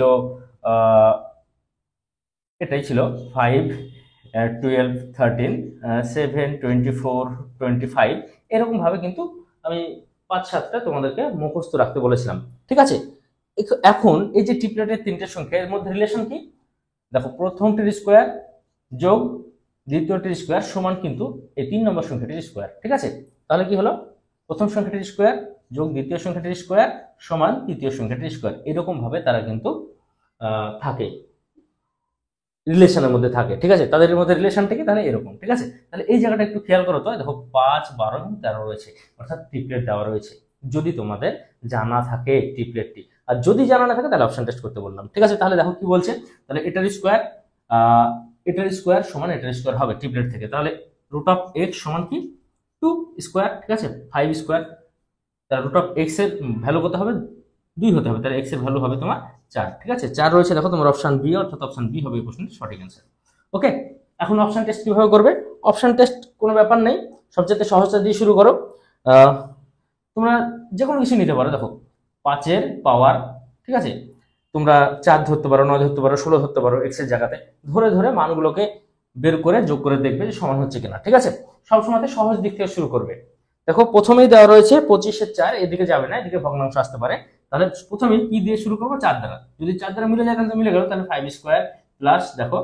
এটাই ছিল 5, 12, 13, 7, 24, 25, এরকম ভাবে কিন্তু আমি 5-7টা তোমাদেরকে মুখস্থ রাখতে বলেছিলাম, ঠিক আছে। এখন এই যে ট্রিপলেটের 3টে সংখ্যা, এর মধ্যে রিলেশন কি দেখো, প্রথমটির স্কোয়ার যোগ দ্বিতীয়টির স্কোয়ার সমান কিন্তু এই 3 নম্বর সংখ্যাটির স্কোয়ার, ঠিক আছে। তাহলে কি হলো, প্রথম সংখ্যাটির স্কোয়ার যোগ দ্বিতীয় সংখ্যাটির স্কোয়ার সমান তৃতীয় সংখ্যাটির স্কোয়ার, এরকম ভাবে তারা কিন্তু থাকে, রিলেশনের মধ্যে থাকে, ঠিক আছে। তাদের মধ্যে রিলেশনটা কি, তাহলে এরকম, ঠিক আছে। তাহলে এই জায়গাটা একটু খেয়াল করো তো, দেখো 5, 12 এবং 13 রয়েছে, অর্থাৎ ট্রিপলেট দেওয়া রয়েছে, যদি তোমাদের জানা থাকে ট্রিপলেটটি। আর যদি জানা না থাকে তাহলে অপশন টেস্ট করতে বললাম, ঠিক আছে। তাহলে দেখো কি বলছে, তাহলে এটার স্কোয়ার সমান এটার স্কোয়ার হবে ট্রিপলেট থেকে, তাহলে রুট অফ এক্স সমান কি 2 স্কোয়ার, ঠিক আছে, 5 স্কোয়ার। তাহলে রুট অফ এক্স এর ভ্যালু কত হবে, 2 হতে হবে, তাহলে এক্স এর ভ্যালু হবে তোমার 4, ঠিক আছে। 4 রয়েছে দেখো তোমার অপশন বি, অর্থাৎ অপশন বি হবে এই প্রশ্নের সঠিক অ্যান্সার। ওকে, এখন অপশন টেস্ট কিভাবে করবে? অপশন টেস্ট কোনো ব্যাপার নেই, সবচেয়ে সহজটা দিয়ে শুরু করো। তোমরা যে কোনো কিছু নিতে পারো। দেখো 5-এর পাওয়ার, ঠিক আছে, তোমরা 4 ধরতে পারো, 9 ধরতে পারো, 16 ধরতে পারো, এক্স এর জায়গাতে ধরে ধরে মানগুলোকে বের করে যোগ করে দেখবে যে সমান হচ্ছে কিনা, ঠিক আছে। সবসময় সহজ দিক থেকে শুরু করবে। দেখো প্রথমেই দেওয়া রয়েছে 25-এর 4, এদিকে যাবে না, এদিকে ভগ্নাংশ আসতে পারে, তাহলে প্রথমেই কি দিয়ে শুরু করবো, 4 দ্বারা। যদি 4 দ্বারা মিলে যায় তাহলে মিলে গেল, তাহলে 5 স্কোয়ার প্লাস দেখো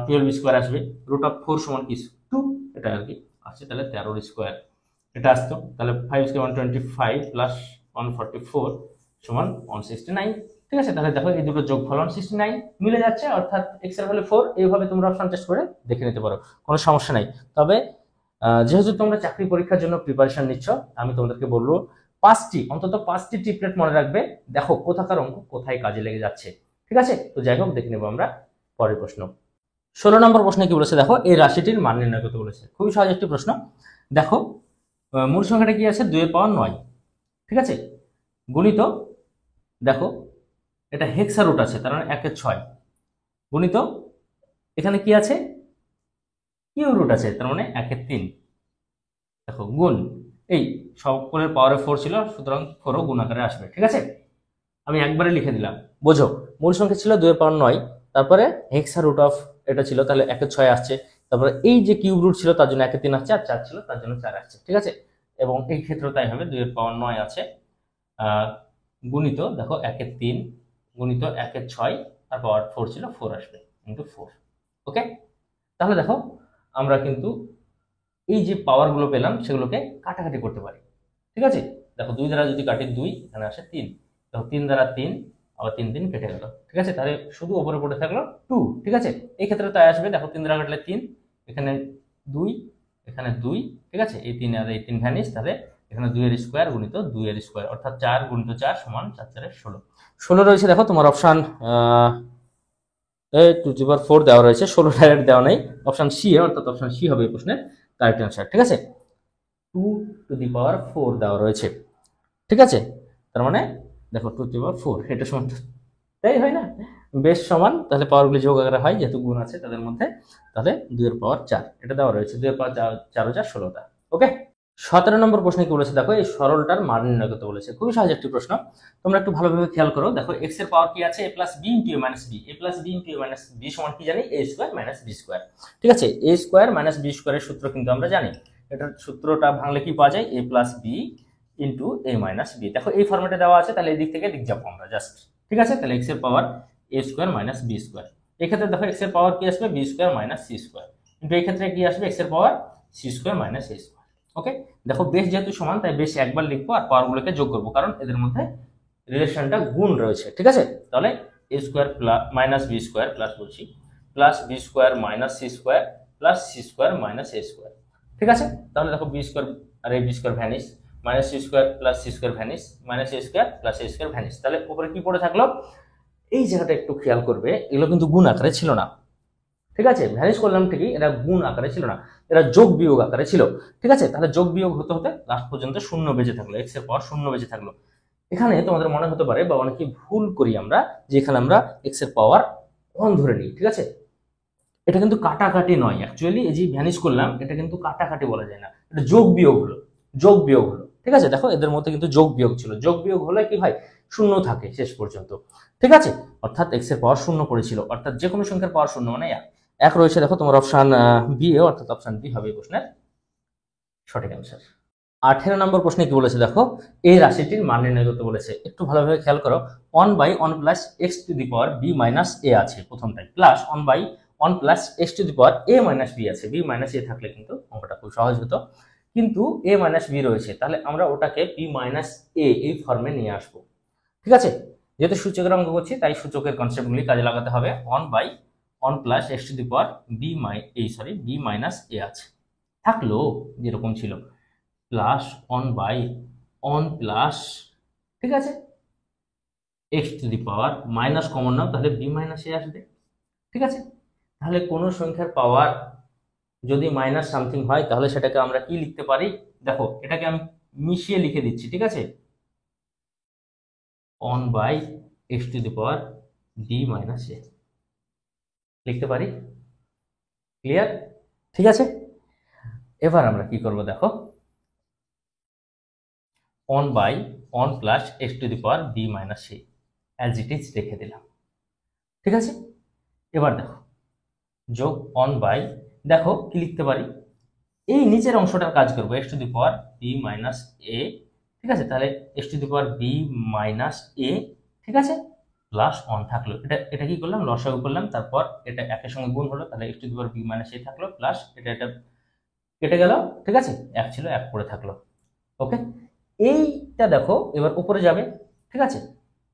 12 স্কোয়ার আসবে, রুট অফ 4 সমান কি 2, এটা আর কি আসছে, তাহলে 13 স্কোয়ার এটা আসতো, তাহলে 5 স্কোয়ার 125 প্লাস 144 সমান 169, ঠিক আছে। তাহলে দেখো এই দুটো যোগফল 169 মিলে যাচ্ছে, অর্থাৎ এক্স এর ভ্যালু 4। এইভাবে তোমরা অপশন টেস্ট করে দেখে নিতে পারো, কোনো সমস্যা নাই। তবে যেহেতু তোমরা চাকরি পরীক্ষার জন্য প্রিপারেশন নিচ্ছ, আমি তোমাদেরকে বলবো অন্তত 5টি ট্রিপলেট মনে রাখবে, দেখো কোথাকার অঙ্ক কোথায় কাজে লেগে যাচ্ছে, ঠিক আছে। তো যাই হোক, দেখে নেবো আমরা পরের প্রশ্ন। 16 নম্বর প্রশ্নে কি বলেছে দেখো, এই রাশিটির মান নির্ণয় করতে বলেছে, খুবই সহজ একটি প্রশ্ন। দেখো মূল সংখ্যাটা কি আছে, 2-এর পাওয়ার 9, ঠিক আছে, গুণিত দেখো এটা হেক্সা রুট আছে, তার মানে 1-এর 6, গুণিত এখানে কি আছে, কিউ রুট আছে, তার মানে 1-এর 3, দেখো গুণ এই সকলের পাওয়ারে 4 ছিল, সুতরাং 4ও গুণ আকারে আসবে, ঠিক আছে। আমি একবারে লিখে দিলাম, বোঝো। মূল সংখ্যা ছিল 2-এর পাওয়ার 9, তারপরে হেক্সা রুট অফ এটা ছিল, তাহলে 1/6 আসছে। তারপরে এই যে কিউব রুট ছিল তার জন্য 1/3 আসছে, আর 4 ছিল তার জন্য 4 আসছে, ঠিক আছে। এবং এই ক্ষেত্রে তাই হবে, 2^9 আছে গুণিত দেখো 1/3 গুণিত 1/6, আর পাওয়ার 4 ছিল 4 আসবে ইন্টু 4। ওকে, তাহলে দেখো আমরা কিন্তু এই যে পাওয়ারগুলো পেলাম সেগুলোকে কাটাকাটি করতে পারি, ঠিক আছে। দেখো 2 দ্বারা যদি কাটি 2, এখানে আসে 3, দেখো 3 দ্বারা 3, আবার 3 3 কেটে গেল, ঠিক আছে। তাহলে শুধু ওপরে পড়ে থাকলো 2, ঠিক আছে। এই ক্ষেত্রে তাই আসবে, দেখো 3 দ্বারা কাটলে 3, এখানে 2, এখানে 2, ঠিক আছে। এই 3 আর এই 3 ভ্যানিশ, তাহলে এখানে 2 এর স্কোয়ার গুণিত 2 এর স্কোয়ার, অর্থাৎ 4 গুণিত 4 সমান 4 4 16। 16 রয়েছে, দেখো তোমার অপশান 2^4 দেওয়া রয়েছে, 16 ডাইরেক্ট দেওয়া নেই, অপশান সি, অর্থাৎ অপশান সি হবে এই প্রশ্নের কারেক্ট অ্যান্সার, ঠিক আছে। 2^4 দেওয়া রয়েছে, ঠিক আছে। তার মানে দেখো 2^4 এটা সমান, তাই হয় না, বেশ সমান, তাহলে পাওয়ারগুলি যোগ আকারে হয় যেহেতু গুণ আছে তাদের মধ্যে, তাহলে 2^4 এটা দেওয়া রয়েছে, 2^4 = 16টা। ওকে, 17 নম্বর প্রশ্নে কি বলেছে দেখো, এই সরলটার মান নির্ণয় করতে বলেছে। খুবই সহজ একটি প্রশ্ন, তোমরা একটু ভালোভাবে খেয়াল করো। দেখো এক্স এর পাওয়ার কি আছে, a + b * a - b, a + b * a - b সমান কি জানি, a² - b², ঠিক আছে। a² - b² এর সূত্র কিন্তু আমরা জানি, এটার সূত্রটা ভাঙলে কি পাওয়া যায়, a + b * a - b। দেখো এই ফরম্যাটে দেওয়া আছে, তাহলে এই দিক থেকে দিক যাবো আমরা জাস্ট, ঠিক আছে। তাহলে এক্স এর পাওয়ার a² - b², এই ক্ষেত্রে দেখো এক্স এর পাওয়ার কি আসবে, b² - c², কিন্তু এই ক্ষেত্রে কি আসবে, এক্স এর পাওয়ার c² - a²। ওকে, দেখো বেশ যেহেতু সমান তাই বেশ একবার লিখবো আর পাওয়ারগুলোকে যোগ করবো, কারণ এদের মধ্যে রিলেশনটা গুণ রয়েছে, ঠিক আছে। তাহলে a² - b² প্লাস বলছি plus b² - c² plus c² - a², ঠিক আছে। তাহলে দেখো b² আর এই b² vanish, -c² plus c² vanish, -a² plus a² vanish, তাহলে উপরে কি পড়ে থাকলো, এই জায়গাটা একটু খেয়াল করবে, এগুলো কিন্তু গুণ আকারে ছিল না, ঠিক আছে। ভ্যানিশ করলাম ঠিকই, এরা গুণ আকারে ছিল না, এরা যোগ বিয়োগ আকারে ছিল, ঠিক আছে। তাহলে যোগ বিয়োগ হতে হতে লাস্ট পর্যন্ত শূন্য বেঁচে থাকলো, এক্স এর পাওয়ার শূন্য বেঁচে থাকলো। এখানে তোমাদের মনে হতে পারে বা অনেকে ভুল করি আমরা, যে এখানে আমরা এক্স এর পাওয়ার 1 ধরে নিই, ঠিক আছে। এটা কিন্তু কাটাকাটি নয়, অ্যাকচুয়ালি এই যে ভ্যানিশ করলাম এটা কিন্তু কাটাকাটি বলা যায় না, এটা যোগ বিয়োগ হলো, যোগ বিয়োগ হলো, ঠিক আছে। দেখো এদের মধ্যে কিন্তু যোগ বিয়োগ ছিল, যোগ বিয়োগ হলে কি হয়, শূন্য থাকে শেষ পর্যন্ত, ঠিক আছে। অর্থাৎ এক্স এর পাওয়ার শূন্য পড়েছিল, অর্থাৎ যে কোনো সংখ্যার পাওয়ার শূন্য মানে এক রয়েছে। দেখো তোমার অপশন বি, অর্থাৎ অপশন বি হবে এই প্রশ্নের সঠিক অ্যান্সার। 18 নম্বর প্রশ্নে কি বলেছে দেখো, এই রাশিটির মান নির্ণয় করতে বলেছে। একটু ভালোভাবে খেয়াল করো, 1/1 + x⁻b - a আছে প্রথমটাই, প্লাস 1/1 + x⁻a - b আছে। b - a থাকলে কিন্তু অঙ্কটা খুব সহজ হতো, কিন্তু a - b রয়েছে, তাহলে আমরা ওটাকে b - a এই ফর্মে নিয়ে আসবো, ঠিক আছে। যেহেতু সূচকের অঙ্ক করছি তাই সূচকের কনসেপ্টগুলি কাজে লাগাতে হবে। 1/1 + x⁻b - a আছে, থাকলো যেরকম ছিল, প্লাস 1/1 প্লাস, ঠিক আছে, x⁻, মাইনাস কমন নাও, তাহলে b - a আসবে, ঠিক আছে। তাহলে কোনো সংখ্যার পাওয়ার যদি মাইনাস সামথিং হয় তাহলে সেটাকে আমরা কি লিখতে পারি, দেখো এটাকে আমি মিশিয়ে লিখে দিচ্ছি, ঠিক আছে। 1/x⁻b - a লিখতে পারি, ক্লিয়ার, ঠিক আছে। এবার আমরা কি করব দেখো, 1/1 + x⁻b - a as it is রেখে দিলাম, ঠিক আছে। এবার দেখো যোগ 1/, দেখো কি লিখতে পারি, এই নিচের অংশটার কাজ করবো, x⁻b - a, ঠিক আছে। তাহলে x⁻b - a, ঠিক আছে, প্লাস 1 থাকলো, এটা কি করলাম, লসাগু করলাম, তারপর এটা একের সঙ্গে গুণ হলো, তাহলে x⁻b - a থাকলো, প্লাস এটা কেটে গেল, ঠিক আছে, 1 ছিল 1 পড়ে থাকলো। ওকে, এইটা দেখো এবার উপরে যাবে, ঠিক আছে,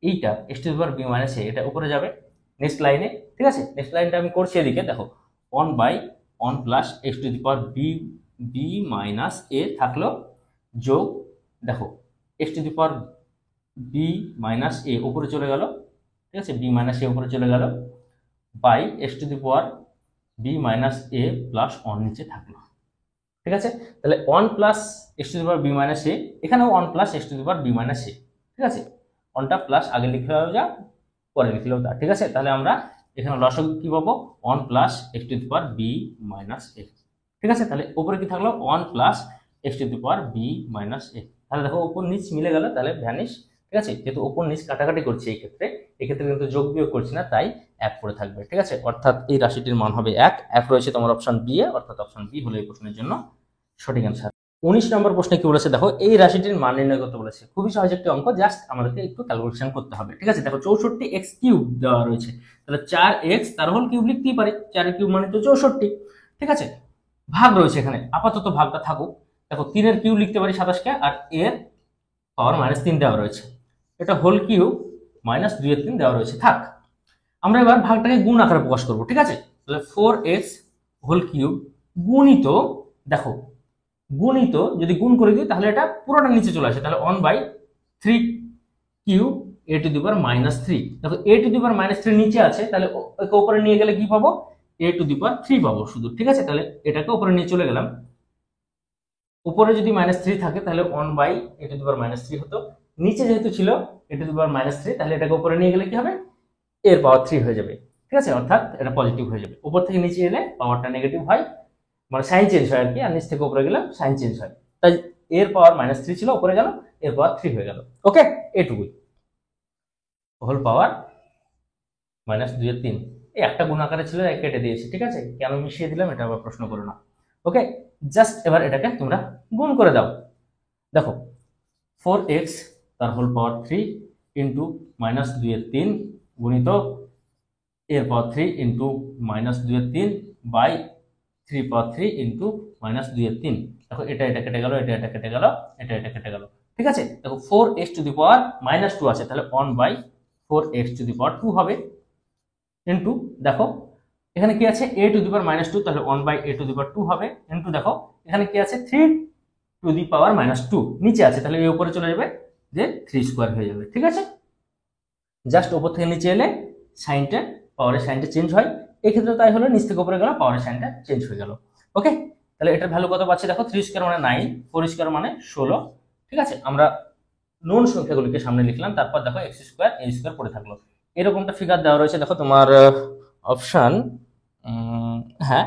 এইটা x⁻b - a এটা উপরে যাবে নেক্সট লাইনে, ঠিক আছে। নেক্সট লাইনটা আমি করছি এদিকে, দেখো 1/1 + x⁻b - a থাকলো, যোগ দেখো x⁻b - a উপরে চলে গেল, ঠিক আছে, b - a উপরে চলে গেল, বাই x⁻b - a প্লাস 1 নিচে থাকলো, ঠিক আছে। তাহলে 1 + x⁻b - a, এখানেও 1 + x⁻b - a, ঠিক আছে। 1টা প্লাস আগে লিখলেও যা পরে লিখলেও তা, ঠিক আছে। তাহলে আমরা এখানে লসাগু কি পাবো, 1 + x⁻b - a, ঠিক আছে। তাহলে উপরে কি থাকলো, 1 + x⁻b - a, তাহলে দেখো উপর নিচ মিলে গেল, তাহলে ভ্যানিশ, ঠিক আছে। যেহেতু উপর নিচ কাটাকাটি করছি এই ক্ষেত্রে, এক্ষেত্রে কিন্তু যোগ বিয়োগ করছি না, তাই 1 পড়ে থাকবে। ঠিক আছে, অর্থাৎ এই রাশিটির মান হবে 1। 1 রয়েছে তোমার অপশন বি এ, অর্থাৎ অপশন বি হলো এই প্রশ্নের জন্য সঠিক অ্যান্সার। 19 নম্বর প্রশ্নে কি বলেছে দেখো, এই রাশিটির মান নির্ণয় করতে বলেছে। খুবই সহজ একটি অঙ্ক, জাস্ট আমাদেরকে একটু ক্যালকুলেশন করতে হবে। ঠিক আছে, দেখো 64x কিউব দেওয়া রয়েছে, তাহলে 4x তার হোল কিউব লিখতেই পারি, 4 এর কিউব মানে তো 64। ঠিক আছে, ভাগ রয়েছে এখানে, আপাতত ভাগটা থাকুক। দেখো 3 এর কিউব লিখতে পারি 27কে, আর এর পাওয়ার -3 দেওয়া রয়েছে, এটা হোল কিউব -2 এর 3 দেওয়া রয়েছে, থাক। আমরা এবার ভাগটাকে গুণ আকারে প্রকাশ করব। ঠিক আছে, তাহলে 4x হোল কিউব গুণিত, দেখো গুণিত যদি গুণ করে দিই তাহলে এটা পুরোটা নিচে চলে আসে, তাহলে 1/3 cube a two the power -3। দেখো a টু দি পাওয়ার -3 নিচে আছে, তাহলে ওকে উপরে নিয়ে গেলে কি পাবো, a টু দি পাওয়ার 3 পাবো শুধু। ঠিক আছে, তাহলে এটাকে উপরে নিয়ে চলে গেলাম, উপরে যদি -3 থাকে তাহলে 1/a টু দি পাওয়ার -3 হতো, নিচে যেহেতু ছিল a টু দি পাওয়ার -3, তাহলে এটাকে উপরে নিয়ে গেলে কি হবে, এর পাওয়ার 3 হয়ে যাবে। ঠিক আছে, অর্থাৎ এটা পজিটিভ হয়ে যাবে। উপর থেকে নিচে এলে পাওয়ারটা নেগেটিভ হয়, মানে সাইন চেঞ্জ হয় আর কি, আর নিচ থেকে উপরে গেলে সাইন চেঞ্জ হয়। তাই এর পাওয়ার -3 ছিল, উপরে গেল, এর পাওয়ার 3 হয়ে গেল। ওকে, এটুকুই, হোল পাওয়ার -2 এর 3। এই একটা গুণ আকারে ছিল, কেটে দিয়েছি। ঠিক আছে, কেন মিশিয়ে দিলাম এটা আবার প্রশ্ন করো না। ওকে, জাস্ট এবার এটাকে তোমরা গুণ করে দাও। দেখো 4x তার হোল পাওয়ার 3 ইন্টু -2 এর 3 গুণিত এর পাওয়ার 3 ইন্টু -2 এর 3 বাই 3 পাওয়ার 3 ইন্টু -2 এর 3। দেখো এটা এটা কেটে গেল, এটা এটা কেটে গেল, এটা এটা কেটে গেল। ঠিক আছে, দেখো 4x টু দি পাওয়ার -2 আছে, তাহলে 1/4x টু দি পাওয়ার 2 হবে, ইন্টু দেখো এখানে কি আছে a টু দি পাওয়ার -2, তাহলে 1/a টু দি পাওয়ার 2 হবে, ইন্টু দেখো এখানে কি আছে 3 টু দি পাওয়ার -2 নিচে আছে, তাহলে এর উপরে চলে যাবে, যে 3 স্কয়ার হয়ে যাবে। ঠিক আছে, জাস্ট উপর থেকে নিচে এলে সাইনটা, পাওয়ারের সাইনটা চেঞ্জ হয়, এই ক্ষেত্রে তাই হলো, নিচ থেকে উপরে গেল পাওয়ারের সাইনটা চেঞ্জ হয়ে গেল। ওকে, তাহলে এটার ভ্যালু কত পাচ্ছি দেখো, 3 স্কয়ার মানে 9, 4 স্কয়ার মানে 16। ঠিক আছে, আমরা নন সংখ্যাগুলিকে সামনে লিখলাম, তারপর দেখো x স্কয়ার a স্কয়ার পড়ে থাকলো। এরকমটা ফিগার দেওয়া রয়েছে, দেখো তোমার অপশন, হ্যাঁ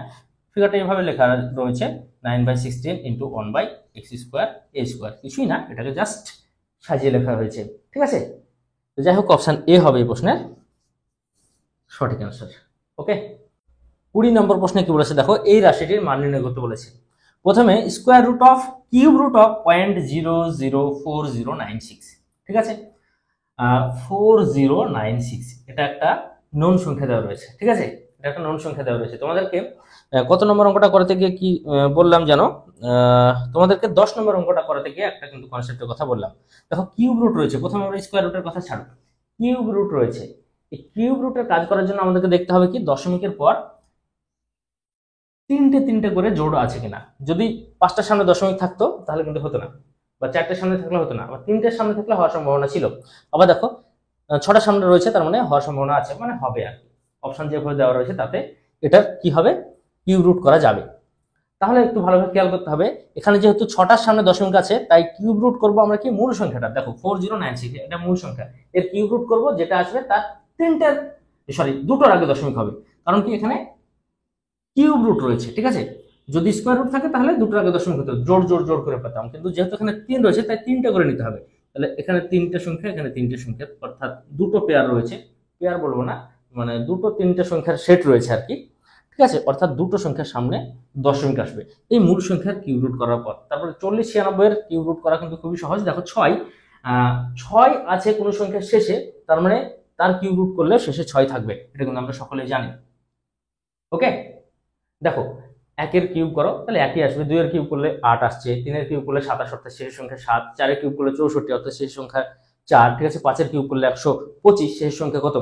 ফিগারটা এইভাবে লেখা রয়েছে 9/16 into 1/x square a square, কিছুই না, এটাকে জাস্ট সাজিয়ে লেখা হয়েছে। ঠিক আছে, তো যাই হোক অপশন এ হবে এই প্রশ্নের সঠিক অ্যান্সার। ওকে, 20 নম্বর প্রশ্নে কি বলেছে দেখো, এই রাশিটির মান নির্ণয় করতে বলেছে। প্রথমে square root of cube root of 0.004096। ঠিক আছে, 4096 এটা একটা নন সংখ্যা দেওয়া রয়েছে। ঠিক আছে, এটা একটা নন সংখ্যা দেওয়া রয়েছে। তোমাদেরকে কত নম্বর অঙ্কটা করাতে গিয়ে কি বললাম জানো, তোমাদেরকে 10 নম্বর অঙ্কটা করাতে গিয়ে একটা কিন্তু কনসেপ্টের কথা বললাম। দেখো কিউব রুট রয়েছে, প্রথমে আমরা স্কোয়ার রুটের কথা ছাড়ো, কিউব রুট রয়েছে। এই কিউব রুটের কাজ করার জন্য আমাদেরকে দেখতে হবে কি, দশমিকের পর তিনটে করে জোড় আছে কিনা। যদি 5টার সামনে দশমিক থাকতো তাহলে কিন্তু হতো না, বা 4টার সামনে থাকলে হতো না, বা 3টের সামনে থাকলে হওয়ার সম্ভাবনা ছিল। আবার দেখো 6টার সামনে রয়েছে, তার মানে হওয়ার সম্ভাবনা আছে, মানে হবে আর কি। অপশন যেভাবে দেওয়া রয়েছে তাতে এটার কি হবে, কিউব রুট করা যাবে। তাহলে একটু ভালোভাবে খেয়াল করতে হবে, এখানে যেহেতু 6টার সামনে দশমিক আছে, তাই কিউব রুট করবো আমরা কি, মূল সংখ্যাটা। দেখো 4096 এটা মূল সংখ্যা, এর কিউব রুট করবো, যেটা আসবে তার দুটোর আগে দশমিক হবে, কারণ কি এখানে কিউব রুট রয়েছে। ঠিক আছে, যদি স্কোয়ার রুট থাকে তাহলে দুটোর আগে দশমিক হতো, জোর করে পেতাম, কিন্তু যেহেতু এখানে 3 রয়েছে তাই 3টে করে নিতে হবে। তাহলে এখানে 3টে সংখ্যা, এখানে 3টে সংখ্যা, অর্থাৎ দুটো পেয়ার রয়েছে, পেয়ার বলবো না, মানে দুটো 3টে সংখ্যার সেট রয়েছে আর কি। ঠিক আছে, অর্থাৎ দুটো সংখ্যার সামনে দশমিক আসবে এই মূল সংখ্যার কিউব রুট করার পর। তারপরে 4096 এর কিউব রুট করা কিন্তু খুবই সহজ। দেখো 6 আছে কোন সংখ্যার শেষে, তার মানে তার কিউব রুট করলে শেষে 6 থাকবে, এটা কিন্তু আমরা সকলেই জানি। ওকে, দেখো 1 এর কিউব করো, তাহলে 1ই আসবে। 2 এর কিউব করলে 8 আসছে, 3 এর কিউব করলে 27 অর্থাৎ শেষ সংখ্যা 7, 4 এর কিউব করলে 64 অর্থাৎ শেষ সংখ্যা 4। ঠিক আছে, 5 এর কিউব করলে 125, শেষ সংখ্যা কত,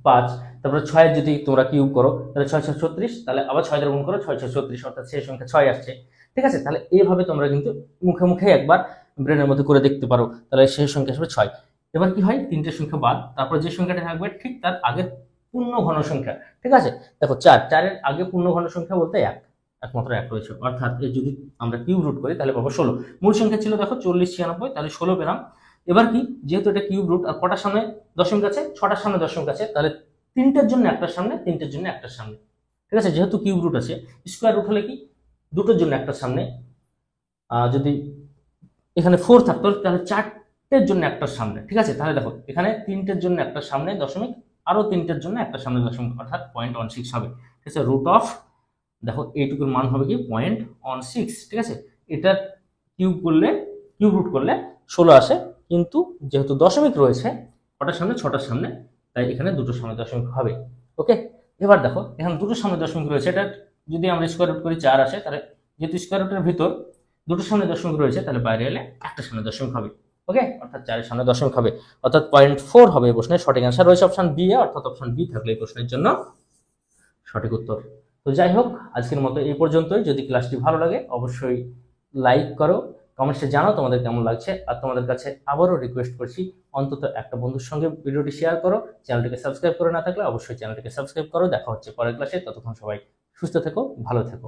5। তারপরে 6 এর যদি তোমরা কিউব করো তাহলে 6 6 36, তাহলে আবার 6 দ্বারা গুণ করো, 6 6 36 অর্থাৎ শেষ সংখ্যা 6 আসছে। ঠিক আছে, তাহলে এইভাবে তোমরা কিন্তু মুখে মুখে একবার ব্রেনের মধ্যে করে দেখতে পারো, তাহলে শেষ সংখ্যা আসবে 6। এবার কি হয়, 3টে সংখ্যা বাদ, তারপর যে সংখ্যাটা থাকবে ঠিক তার আগের পূর্ণ ঘন সংখ্যা। ঠিক আছে, দেখো 4 এর আগে পূর্ণ ঘন সংখ্যা বলতে একমাত্র 1 রয়েছে, অর্থাৎ যদি আমরা কিউব রুট করি তাহলে পাবো 16। মূল সংখ্যা ছিল দেখো 4096, তাহলে 16 পেলাম। এবার কি, যেহেতু এটা কিউব রুট, আর কটার সামনে দশমিক আছে, 6টার সামনে দশমিক আছে, তাহলে 3টের জন্য একটার সামনে, 3টের জন্য একটার সামনে। ঠিক আছে, যেহেতু কিউব রুট আছে, স্কোয়ার রুট হলে কি দুটোর জন্য একটার সামনে, যদি এখানে 4 থাকতো তাহলে 4 চারটের জন্য একটার সামনে, ঠিক আছে? তাহলে দেখো এখানে তিনটের জন্য একটার সামনে দশমিক, আরো তিনটের জন্য একটার সামনে দশমিক, অর্থাৎ 0.16 হবে, ঠিক আছে? রুট অফ, দেখো এইটুকুর মান হবে কি 0.16, ঠিক আছে? এটার কিউব রুট করলে 16 আসে, কিন্তু যেহেতু দশমিক রয়েছে কটার সামনে, ছটার সামনে, তাই এখানে দুটোর সামনে দশমিক হবে। ওকে, এবার দেখো এখানে দুটোর সামনে দশমিক রয়েছে, এটা যদি আমরা স্কোয়ার রুট করি 4 আসে, তাহলে যেহেতু স্কোয়ার রুটের ভিতর দুটোর সামনে দশমিক রয়েছে, তাহলে বাইরে এলে একটার সামনে দশমিক হবে। ওকে, অর্থাৎ 4-এর সামনে দশমিক হবে, অর্থাৎ 0.4 হবে এই প্রশ্নের সঠিক অ্যান্সার। রয়েছে অপশন বি এ, অর্থাৎ অপশন বি থাকলে এই প্রশ্নের জন্য সঠিক উত্তর। তো যাই হোক, আজকের মতো এই পর্যন্তই। যদি ক্লাসটি ভালো লাগে অবশ্যই লাইক করো, কমেন্টসে জানাও তোমাদের কেমন লাগছে। আর তোমাদের কাছে আবারও রিকোয়েস্ট করছি, অন্তত একটা বন্ধুর সঙ্গে ভিডিওটি শেয়ার করো। চ্যানেলটিকে সাবস্ক্রাইব করে না থাকলে অবশ্যই চ্যানেলটিকে সাবস্ক্রাইব করো। দেখা হচ্ছে পরের ক্লাসে, ততক্ষণ সবাই সুস্থ থেকো, ভালো থেকো।